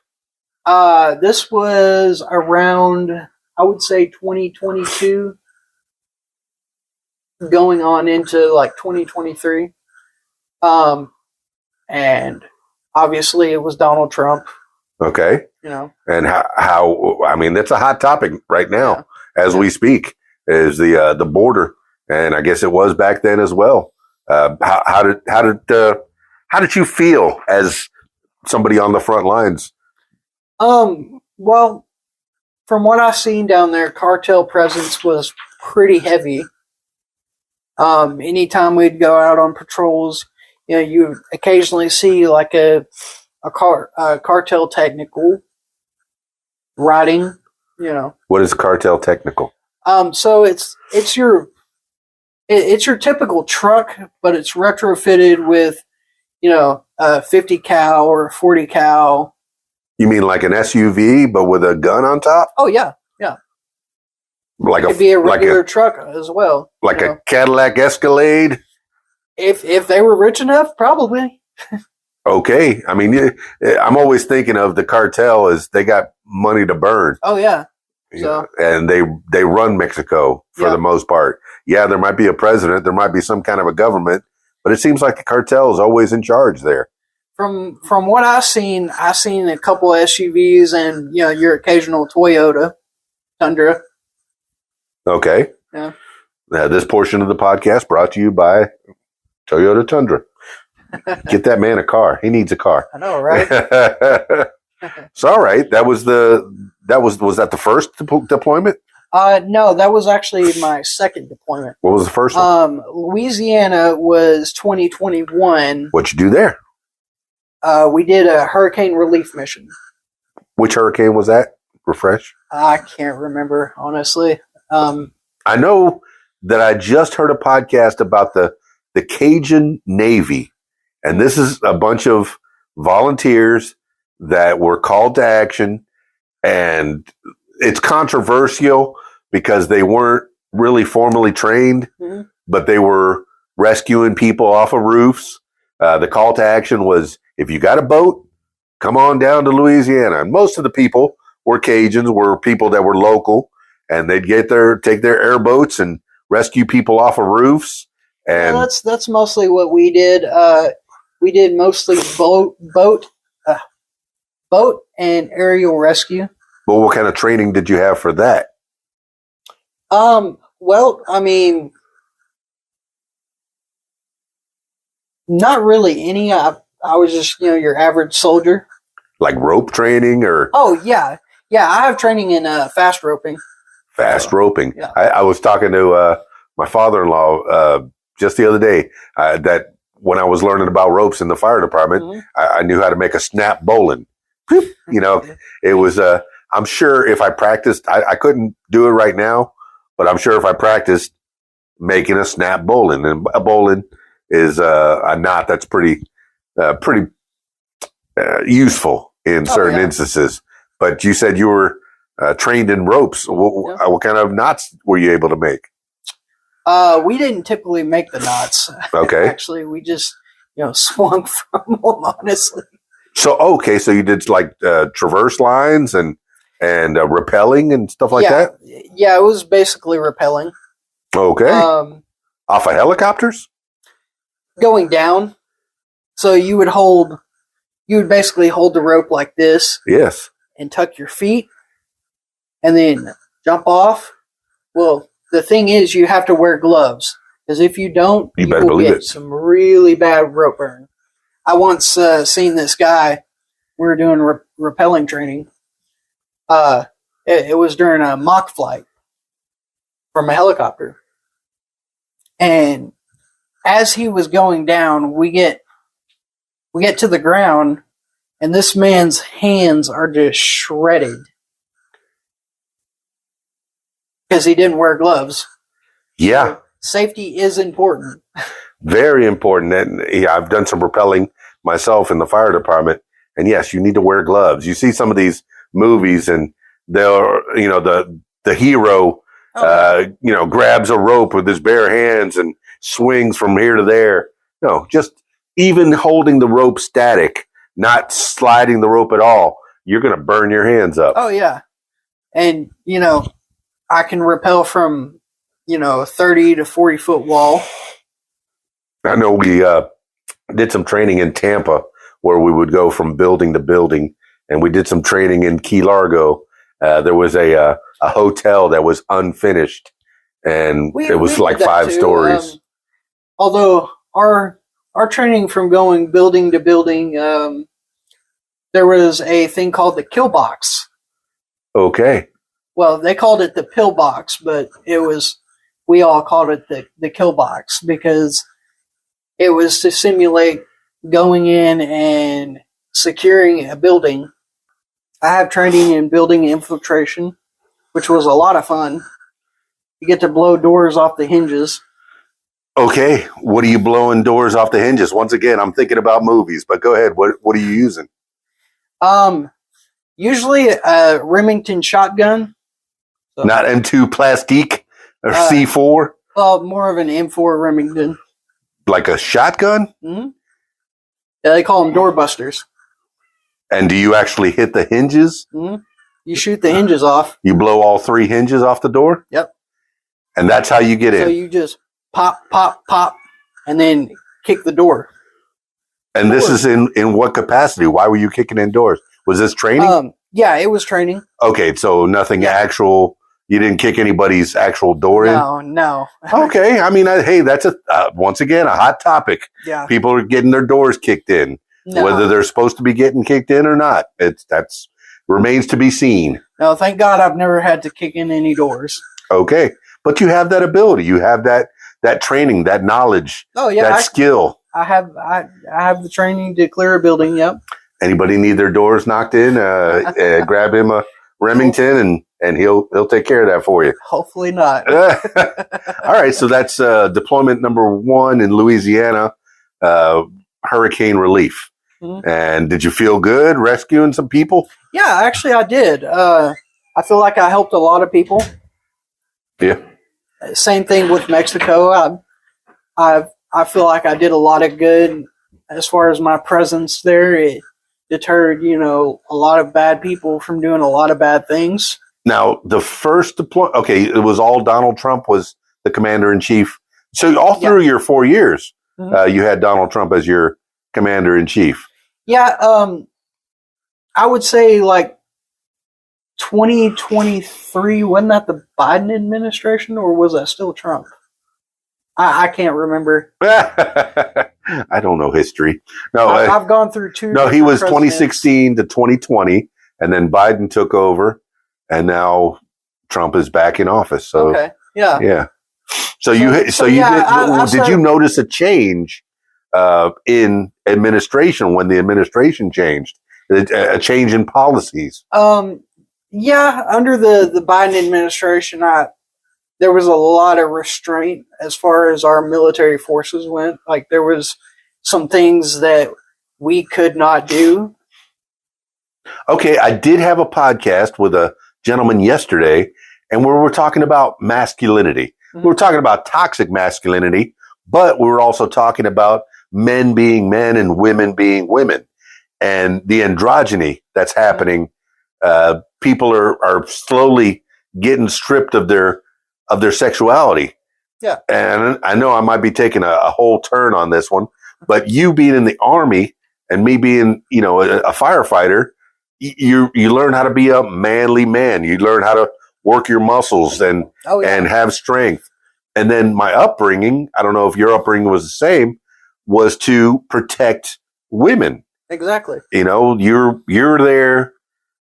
This was around, I would say, 2022, going on into like 2023. And obviously it was Donald Trump. Okay. And how I mean, that's a hot topic right now as we speak, is the border. And I guess it was back then as well. How did you feel as somebody on the front lines? Well, from what I've seen down there, cartel presence was pretty heavy. Anytime we'd go out on patrols, you occasionally see like a cartel technical riding. What is cartel technical? So it's your typical truck, but it's retrofitted with a 50 cal or a 40 cal. You mean like an SUV, but with a gun on top? Oh yeah. Like it could be a regular truck as well. Like a Cadillac Escalade? If they were rich enough, probably. Okay. I mean, I'm always thinking of the cartel as they got money to burn. Oh yeah. So and they run Mexico for the most part. Yeah, there might be a president, there might be some kind of a government, but it seems like the cartel is always in charge there. From what I've seen a couple of SUVs and your occasional Toyota Tundra. Okay. Yeah. This portion of the podcast brought to you by Toyota Tundra. Get that man a car. He needs a car. I know, right? So, all right. Was that the first deployment? No, that was actually my second deployment. What was the first one? Louisiana was 2021. What'd you do there? We did a hurricane relief mission. Which hurricane was that? Refresh. I can't remember, honestly. I know that I just heard a podcast about the Cajun Navy, and this is a bunch of volunteers that were called to action, and it's controversial because they weren't really formally trained, but they were rescuing people off of roofs. The call to action was, if you got a boat, come on down to Louisiana. And most of the people were Cajuns, were people that were local, and they'd take their airboats and rescue people off of roofs. And that's mostly what we did. We did mostly boat and aerial rescue. Well, what kind of training did you have for that? Well, I mean, not really any. I was just, your average soldier. Like rope training or? Oh, yeah. Yeah, I have training in fast roping. Fast roping. Yeah. I was talking to my father-in-law just the other day that when I was learning about ropes in the fire department, I knew how to make a snap bowline. It was, I'm sure if I practiced, I couldn't do it right now, but I'm sure if I practiced making a snap bowline, and a bowline is a knot that's pretty useful in certain instances. But you said you were trained in ropes. What kind of knots were you able to make? We didn't typically make the knots. Okay. Actually, we just, swung from them, honestly. So you did like traverse lines and and rappelling and stuff like that? Yeah, it was basically rappelling. Okay. Off of helicopters? Going down. So you would basically hold the rope like this. Yes. And tuck your feet and then jump off. Well, the thing is, you have to wear gloves, because if you don't, you will get some really bad rope burn. I once seen this guy. We were doing rappelling training. It was during a mock flight from a helicopter, and as he was going down, we get to the ground, and this man's hands are just shredded because he didn't wear gloves. Yeah. So safety is important. Very important. And yeah, I've done some rappelling myself in the fire department. And yes, you need to wear gloves. You see some of these movies and they'll, the hero, grabs a rope with his bare hands and swings from here to there. No, just even holding the rope static, not sliding the rope at all, you're going to burn your hands up. Oh, yeah. And, I can rappel from, 30 to 40 foot wall. I know we did some training in Tampa where we would go from building to building, and we did some training in Key Largo. There was a hotel that was unfinished, and it was like 5 stories. Although our training from going building to building, there was a thing called the kill box. Okay. Well, they called it the pill box, but we all called it the kill box because it was to simulate going in and securing a building. I have training in building infiltration, which was a lot of fun. You get to blow doors off the hinges. Okay. What are you blowing doors off the hinges? Once again, I'm thinking about movies, but go ahead. What are you using? Usually a Remington shotgun. So, not M2 Plastique or C4? Well, more of an M4 Remington. Like a shotgun? Mm-hmm. Yeah, they call them doorbusters. And do you actually hit the hinges? Mm-hmm. You shoot the hinges off. You blow all 3 hinges off the door? Yep. And that's how you get in? So you just pop, pop, pop, and then kick the door. And this is in what capacity? Why were you kicking in doors? Was this training? Yeah, it was training. Okay, so nothing actual. You didn't kick anybody's actual door in? No. Okay, I mean, hey, that's once again a hot topic. Yeah. People are getting their doors kicked in, whether they're supposed to be getting kicked in or not. That's remains to be seen. No, thank God I've never had to kick in any doors. Okay, but you have that ability. You have that training, that knowledge. Oh yeah, that skill. I have the training to clear a building. Yep. Anybody need their doors knocked in? Grab him a Remington and he'll take care of that for you. Hopefully not. All right, so that's deployment number 1 in Louisiana, hurricane relief. Mm-hmm. And did you feel good rescuing some people? Yeah, actually I did. I feel like I helped a lot of people. Yeah. Same thing with Mexico. I feel like I did a lot of good as far as my presence there. It deterred, a lot of bad people from doing a lot of bad things. Now, the first deployment, okay, it was all Donald Trump was the commander-in-chief. So all through your 4 years, mm-hmm. You had Donald Trump as your commander-in-chief. Yeah, I would say like 2023, wasn't that the Biden administration or was that still Trump? I can't remember. I don't know history. No, I've gone through 2. No, he was 2016 to 2020, and then Biden took over, and now Trump is back in office. So, okay, yeah. So did you notice a change in administration when the administration changed? A change in policies? Yeah, under the Biden administration, there was a lot of restraint as far as our military forces went. Like there was some things that we could not do. Okay, I did have a podcast with a gentleman yesterday, and we were talking about masculinity. Mm-hmm. We were talking about toxic masculinity, but we were also talking about men being men and women being women, and the androgyny that's happening people are slowly getting stripped of their sexuality. Yeah. And I know I might be taking a whole turn on this one, but you being in the Army and me being, a firefighter, you learn how to be a manly man. You learn how to work your muscles and have strength. And then my upbringing, I don't know if your upbringing was the same, was to protect women. Exactly. You're there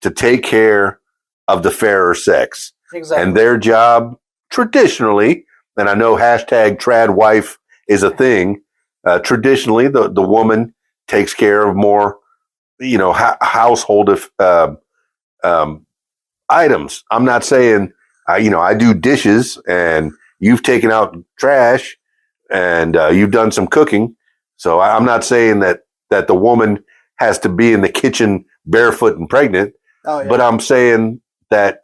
to take care of the fairer sex. Exactly. And their job traditionally, and I know #tradwife is a thing. Traditionally, the woman takes care of more, household items. I'm not saying, I do dishes and you've taken out trash and you've done some cooking. So I'm not saying that the woman has to be in the kitchen barefoot and pregnant, but I'm saying that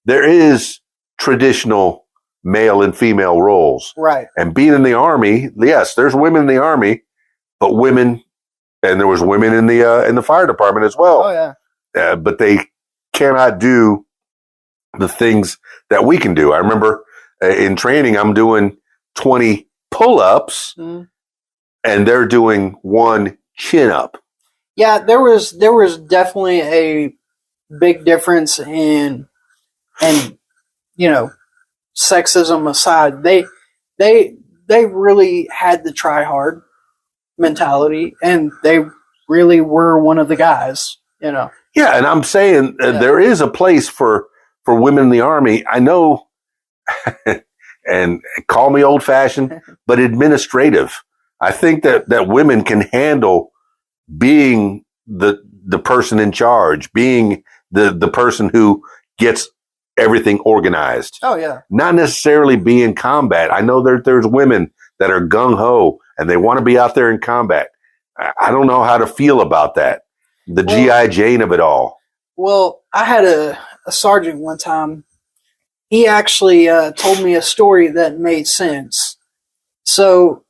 there is traditional male and female roles. Right. And being in the Army, yes, there's women in the Army, but women, and there was women in the fire department as well. Oh, yeah. But they cannot do the things that we can do. I remember in training, I'm doing 20 pull-ups and they're doing 1 chin-up. Yeah, there was definitely a big difference in, and sexism aside, they really had the try hard mentality, and they really were one of the guys. Yeah, and I'm saying there is a place for women in the Army. I know, and call me old fashioned, but administrative. I think that women can handle being the person in charge, being the person who gets everything organized. Oh, yeah. Not necessarily be in combat. I know there's women that are gung-ho and they want to be out there in combat. I don't know how to feel about that. The G.I. Jane of it all. Well, I had a sergeant one time. He actually told me a story that made sense. So,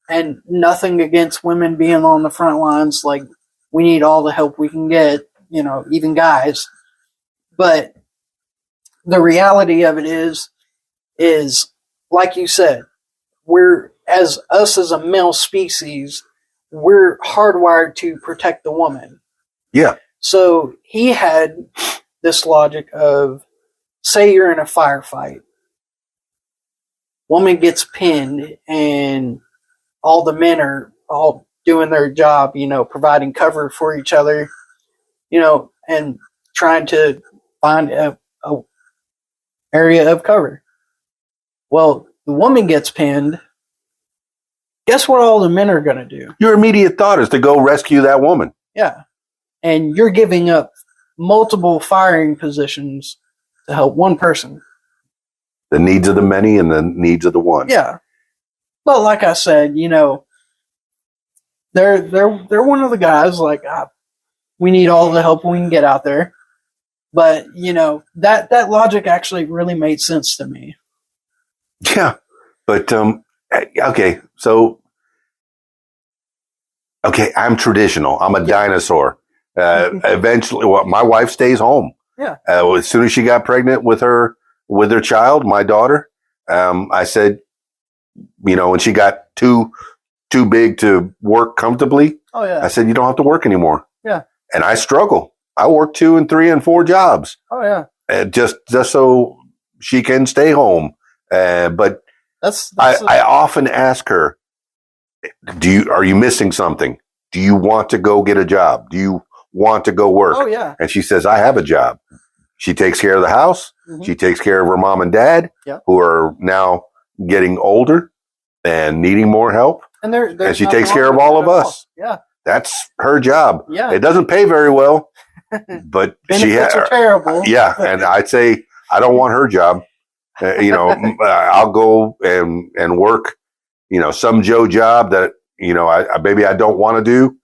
and nothing against women being on the front lines. Like, we need all the help we can get, even guys. But the reality of it is like you said, as a male species, we're hardwired to protect the woman. Yeah. So he had this logic of, say you're in a firefight, woman gets pinned and all the men are all doing their job, providing cover for each other, and trying to find a area of cover. Well, the woman gets pinned. Guess what all the men are going to do? Your immediate thought is to go rescue that woman. Yeah. And you're giving up multiple firing positions to help one person. The needs of the many and the needs of the one. Yeah. But like I said, they're one of the guys, like, we need all the help we can get out there. But, that logic actually really made sense to me. Yeah. But, okay. So, I'm traditional. I'm a dinosaur. Eventually, my wife stays home. Yeah. As soon as she got pregnant with her child, my daughter, I said, when she got too big to work comfortably, I said, you don't have to work anymore. Yeah. And I struggle. I work 2 and 3 and 4 jobs. Oh yeah. Just so she can stay home. But I often ask her, are you missing something? Do you want to go get a job? Do you want to go work? Oh yeah. And she says, I have a job. She takes care of the house. Mm-hmm. She takes care of her mom and dad, who are now getting older and needing more help. And she takes care of all of us. Yeah. That's her job. Yeah. It doesn't pay very well, but benefits are terrible. Yeah. And I'd say, I don't want her job. I'll go and work, some Joe job that, maybe I don't want to do.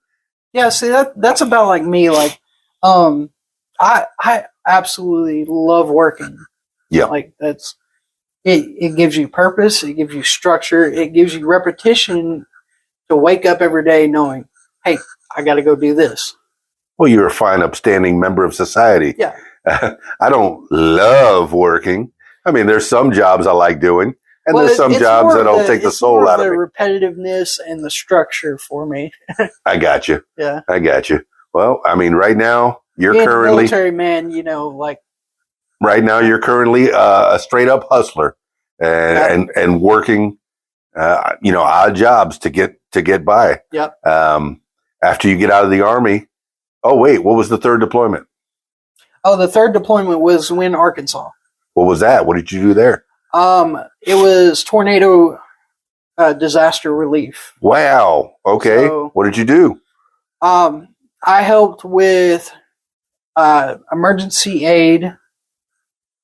Yeah. See, that's about like me. Like, I absolutely love working. Yeah. Like it gives you purpose. It gives you structure. It gives you repetition to wake up every day knowing, hey, I got to go do this. Well, you're a fine, upstanding member of society. Yeah. I don't love working. I mean, there's some jobs I like doing, and there's some it's jobs more that'll of take the it's soul more out of the me. repetitiveness and the structure for me. I got you. Yeah. I got you. Well, I mean, right now you're Being a currently military man, you know, like a straight up hustler and working, odd jobs to get by. Yep. After you get out of the Army. Oh, wait, what was the third deployment? Oh, the third deployment was in Arkansas. What was that? What did you do there? It was tornado disaster relief. Wow. Okay. So, what did you do? I helped with emergency aid.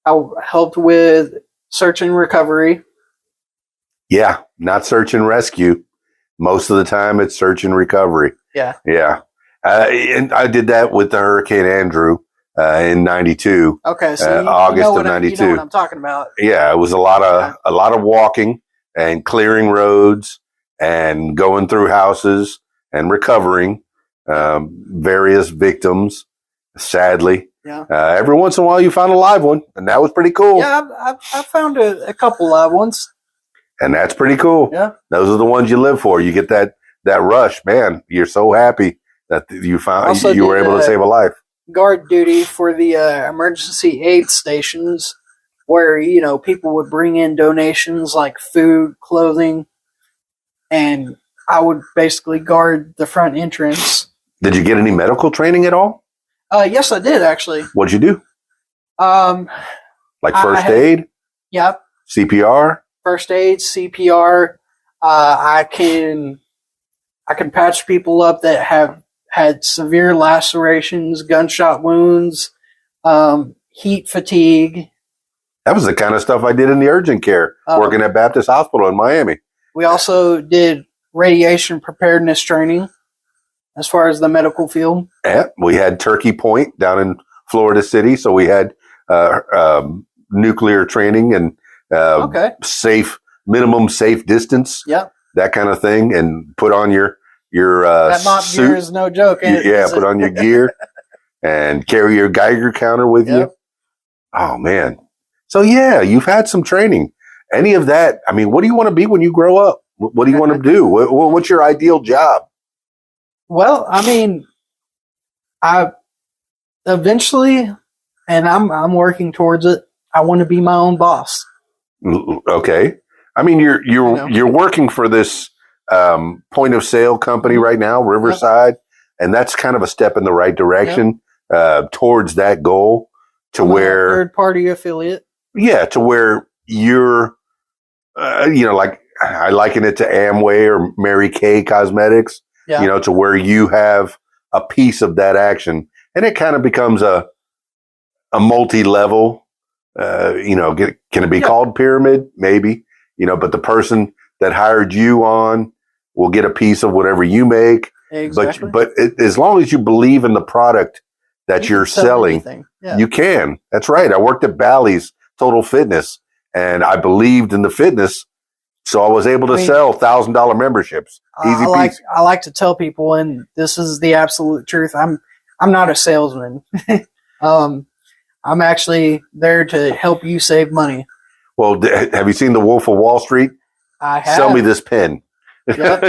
I helped with search and recovery. Yeah, not search and rescue. Most of the time, it's search and recovery. Yeah. Yeah. And I did that with the Hurricane Andrew in '92. Okay, so August of '92. You know what I'm talking about. Yeah, it was a lot of walking and clearing roads and going through houses and recovering various victims. Sadly, yeah. Every once in a while you found a live one, and that was pretty cool. Yeah, I found a couple live ones, and that's pretty cool. Yeah, those are the ones you live for. You get that rush, man. You're so happy that you found you were able to save a life. Guard duty for the emergency aid stations, where people would bring in donations like food, clothing, and I would basically guard the front entrance. Did you get any medical training at all? Yes, I did actually. What'd you do? Like first aid? Yep. CPR? First aid, CPR. I can patch people up that have had severe lacerations, gunshot wounds, heat fatigue. That was the kind of stuff I did in the urgent care, working at Baptist Hospital in Miami. We also did radiation preparedness training as far as the medical field. Yeah, we had Turkey Point down in Florida City, so we had nuclear training and minimum safe distance, that kind of thing, and put on your that mop suit. Gear is no joke. Yeah, put on your gear and carry your Geiger counter with you. Oh man! So yeah, you've had some training. Any of that? I mean, what do you want to be when you grow up? What do you want to do? What's your ideal job? Well, I mean, I eventually, and I'm working towards it. I want to be my own boss. Okay, I mean, you're working for this point of sale company right now, Riverside, and that's kind of a step in the right direction towards that goal. I'm where third party affiliate. Yeah, to where you're, like I liken it to Amway or Mary Kay Cosmetics. Yeah. To where you have a piece of that action, and it kind of becomes a multi-level. Can it be called pyramid? Maybe. But the person that hired you on will get a piece of whatever you make. Exactly. But as long as you believe in the product that you're selling, you can. That's right. I worked at Bally's Total Fitness, and I believed in the fitness, so I was able to sell $1,000 memberships. Easy peasy. I like to tell people, and this is the absolute truth. I'm not a salesman. I'm actually there to help you save money. Well, have you seen The Wolf of Wall Street? I have. Sell me this pen. Yep.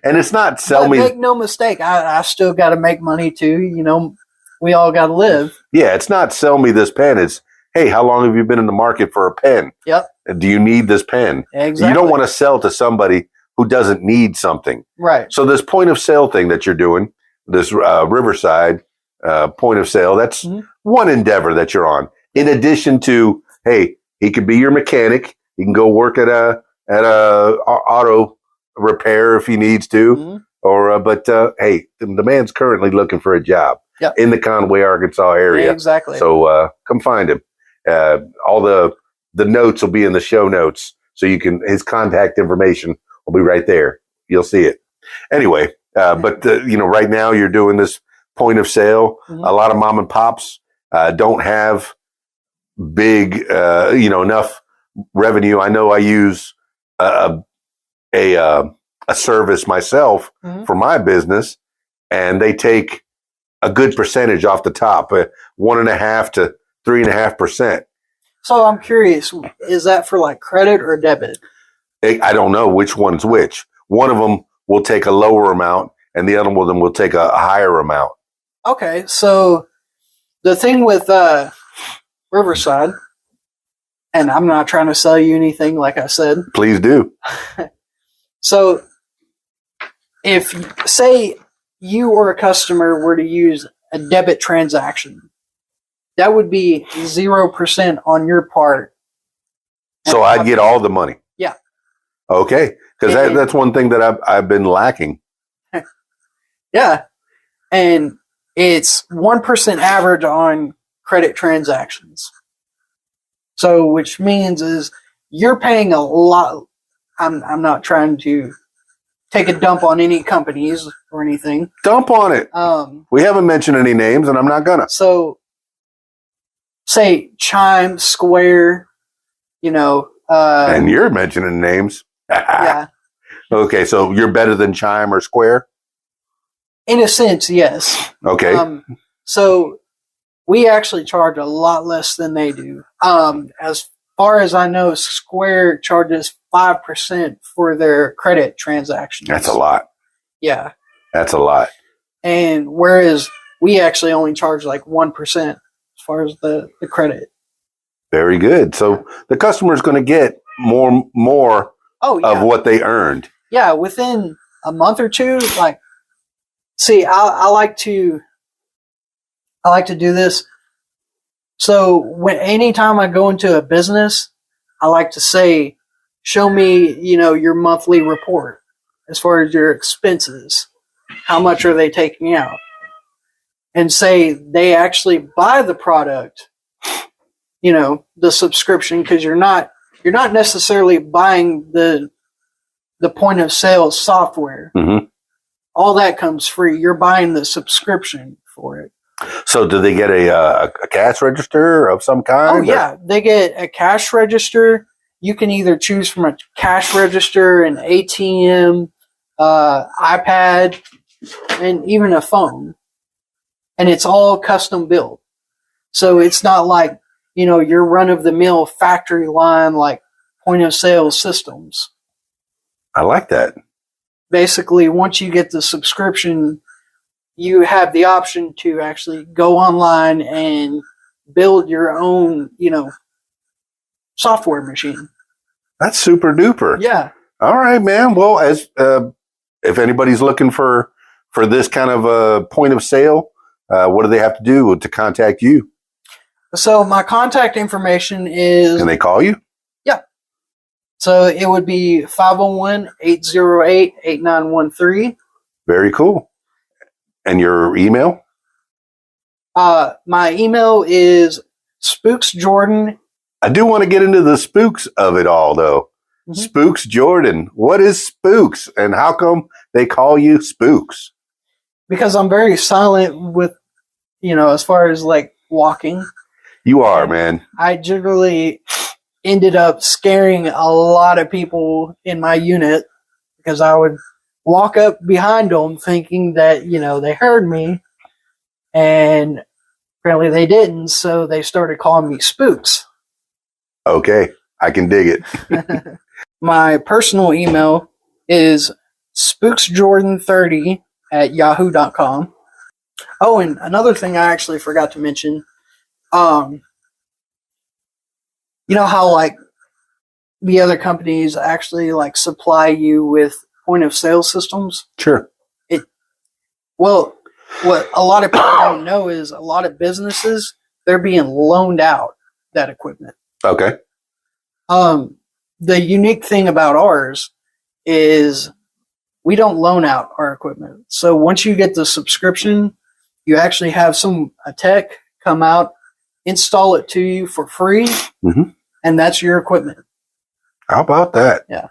And it's not sell me. Make no mistake, I still got to make money too. We all got to live. Yeah, it's not sell me this pen. It's, hey, how long have you been in the market for a pen? Yep. Do you need this pen? Exactly. You don't want to sell to somebody who doesn't need something. Right. So this point of sale thing that you're doing, this Riverside point of sale, that's one endeavor that you're on. In addition to, hey, he could be your mechanic. He can go work at a auto repair if he needs to. But hey, the man's currently looking for a job in the Conway, Arkansas area. Yeah, exactly. So come find him. All the notes will be in the show notes, so his contact information will be right there. You'll see it. Anyway, right now you're doing this point of sale. A lot of mom and pops don't have big, enough revenue. I know I use a service myself for my business, and they take a good percentage off the top, 1.5 to 3.5%. So I'm curious, is that for like credit or debit? I don't know which one's which. One of them will take a lower amount, and the other one of them will take a higher amount. Okay, so the thing with Riverside, and I'm not trying to sell you anything, like I said. Please do. So if, say, you or a customer were to use a debit transaction, that would be 0% on your part. So I'd get all the money. Yeah. Okay, because that's one thing that I've been lacking. Yeah, and it's 1% average on credit transactions. So, which means is you're paying a lot. I'm not trying to take a dump on any companies or anything. Dump on it. We haven't mentioned any names, and I'm not gonna. So, say Chime, Square, and you're mentioning names. Yeah. Okay, so you're better than Chime or Square? In a sense, yes. Okay. So we actually charge a lot less than they do. As far as I know, Square charges 5% for their credit transactions. That's a lot. Yeah. That's a lot. And whereas we actually only charge like 1% as far as the credit. Very good. So the customer is going to get more of what they earned. Yeah, within a month or two. Like, see, I like to do this. So anytime I go into a business, I like to say, show me, your monthly report as far as your expenses. How much are they taking out? And say they actually buy the product, the subscription, because you're not necessarily buying the point of sale software. Mm-hmm. All that comes free. You're buying the subscription for it. So do they get a cash register of some kind? Oh, yeah. They get a cash register. You can either choose from a cash register, an ATM, iPad, and even a phone. And it's all custom built. So it's not like, your run-of-the-mill factory line like point-of-sale systems. I like that. Basically, once you get the subscription, you have the option to actually go online and build your own, software machine. That's super duper. Yeah. All right, man. Well, as if anybody's looking for this kind of a point of sale, what do they have to do to contact you? So my contact information is... Can they call you? Yeah. So it would be 501-808-8913. Very cool. And your email? My email is spooksjordan. I do want to get into the spooks of it all, though. Mm-hmm. Spooks Jordan. What is Spooks, and how come they call you Spooks? Because I'm very silent with, as far as like walking. You are, man. I generally ended up scaring a lot of people in my unit because I would walk up behind them thinking that, they heard me, and apparently they didn't, so they started calling me Spooks. Okay, I can dig it. My personal email is spooksjordan30@yahoo.com. Oh, and another thing I actually forgot to mention, you know how like the other companies actually like supply you with point of sale systems? Sure. What a lot of people don't know is a lot of businesses, they're being loaned out that equipment. Okay. The unique thing about ours is we don't loan out our equipment. So once you get the subscription, you actually have a tech come out, install it to you for free, mm-hmm. and that's your equipment. How about that? Yeah.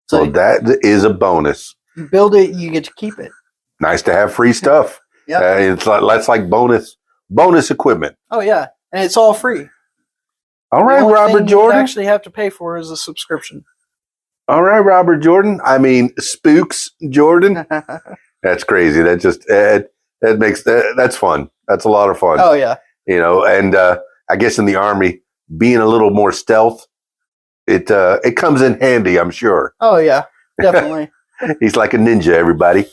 So that is a bonus. You build it, you get to keep it. Nice to have free stuff. Yeah. That's like bonus equipment. Oh yeah, and it's all free. All right, Robert Jordan. You actually have to pay for is a subscription. All right, Robert Jordan. I mean, Spooks Jordan. That's crazy. That just That's fun. That's a lot of fun. Oh yeah. And I guess in the Army, being a little more stealth, it comes in handy, I'm sure. Oh yeah, definitely. He's like a ninja, everybody.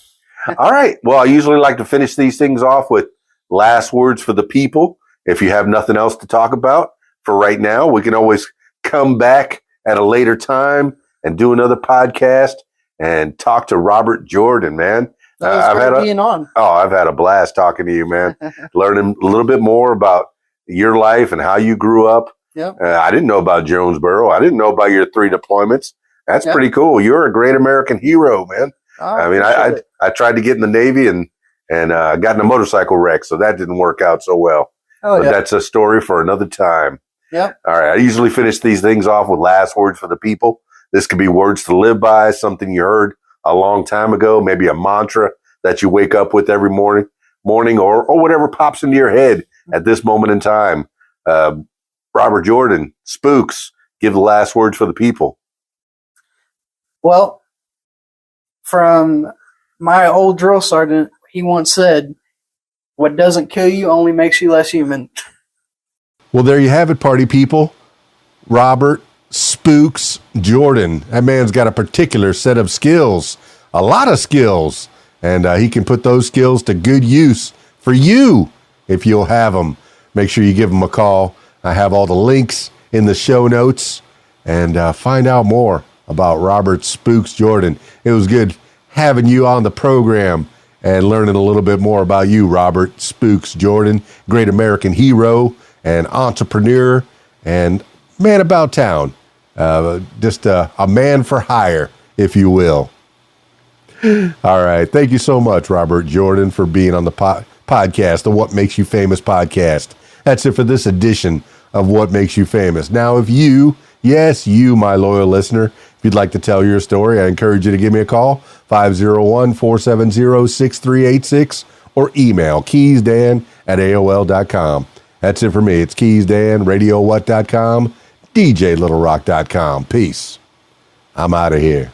All right. Well, I usually like to finish these things off with last words for the people. If you have nothing else to talk about for right now, we can always come back at a later time and do another podcast and talk to Robert Jordan, man. I've had a blast talking to you, man. Learning a little bit more about your life and how you grew up. Yep. I didn't know about Jonesboro. I didn't know about your 3 deployments. That's pretty cool. You're a great American hero, man. I tried to get in the Navy and got in a motorcycle wreck, so that didn't work out so well. But that's a story for another time. Yep. All right. I usually finish these things off with last words for the people. This could be words to live by, something you heard a long time ago, maybe a mantra that you wake up with every morning or whatever pops into your head at this moment in time. Robert Jordan, Spooks, give the last words for the people. Well, from my old drill sergeant, he once said, "What doesn't kill you only makes you less human." Well, there you have it, party people. Robert Spooks Jordan. That man's got a particular set of skills, a lot of skills, and he can put those skills to good use for you if you'll have them. Make sure you give him a call. I have all the links in the show notes, and find out more about Robert Spooks Jordan. It was good having you on the program and learning a little bit more about you, Robert Spooks Jordan, great American hero and entrepreneur and man about town. Just a man for hire, if you will. All right. Thank you so much, Robert Jordan, for being on the podcast, the What Makes You Famous podcast. That's it for this edition of What Makes You Famous. Now, if you, yes, you, my loyal listener, if you'd like to tell your story, I encourage you to give me a call, 501-470-6386, or email keysdan@aol.com. That's it for me. It's KeysDAN, RadioWhat.com, DJLittleRock.com. Peace. I'm out of here.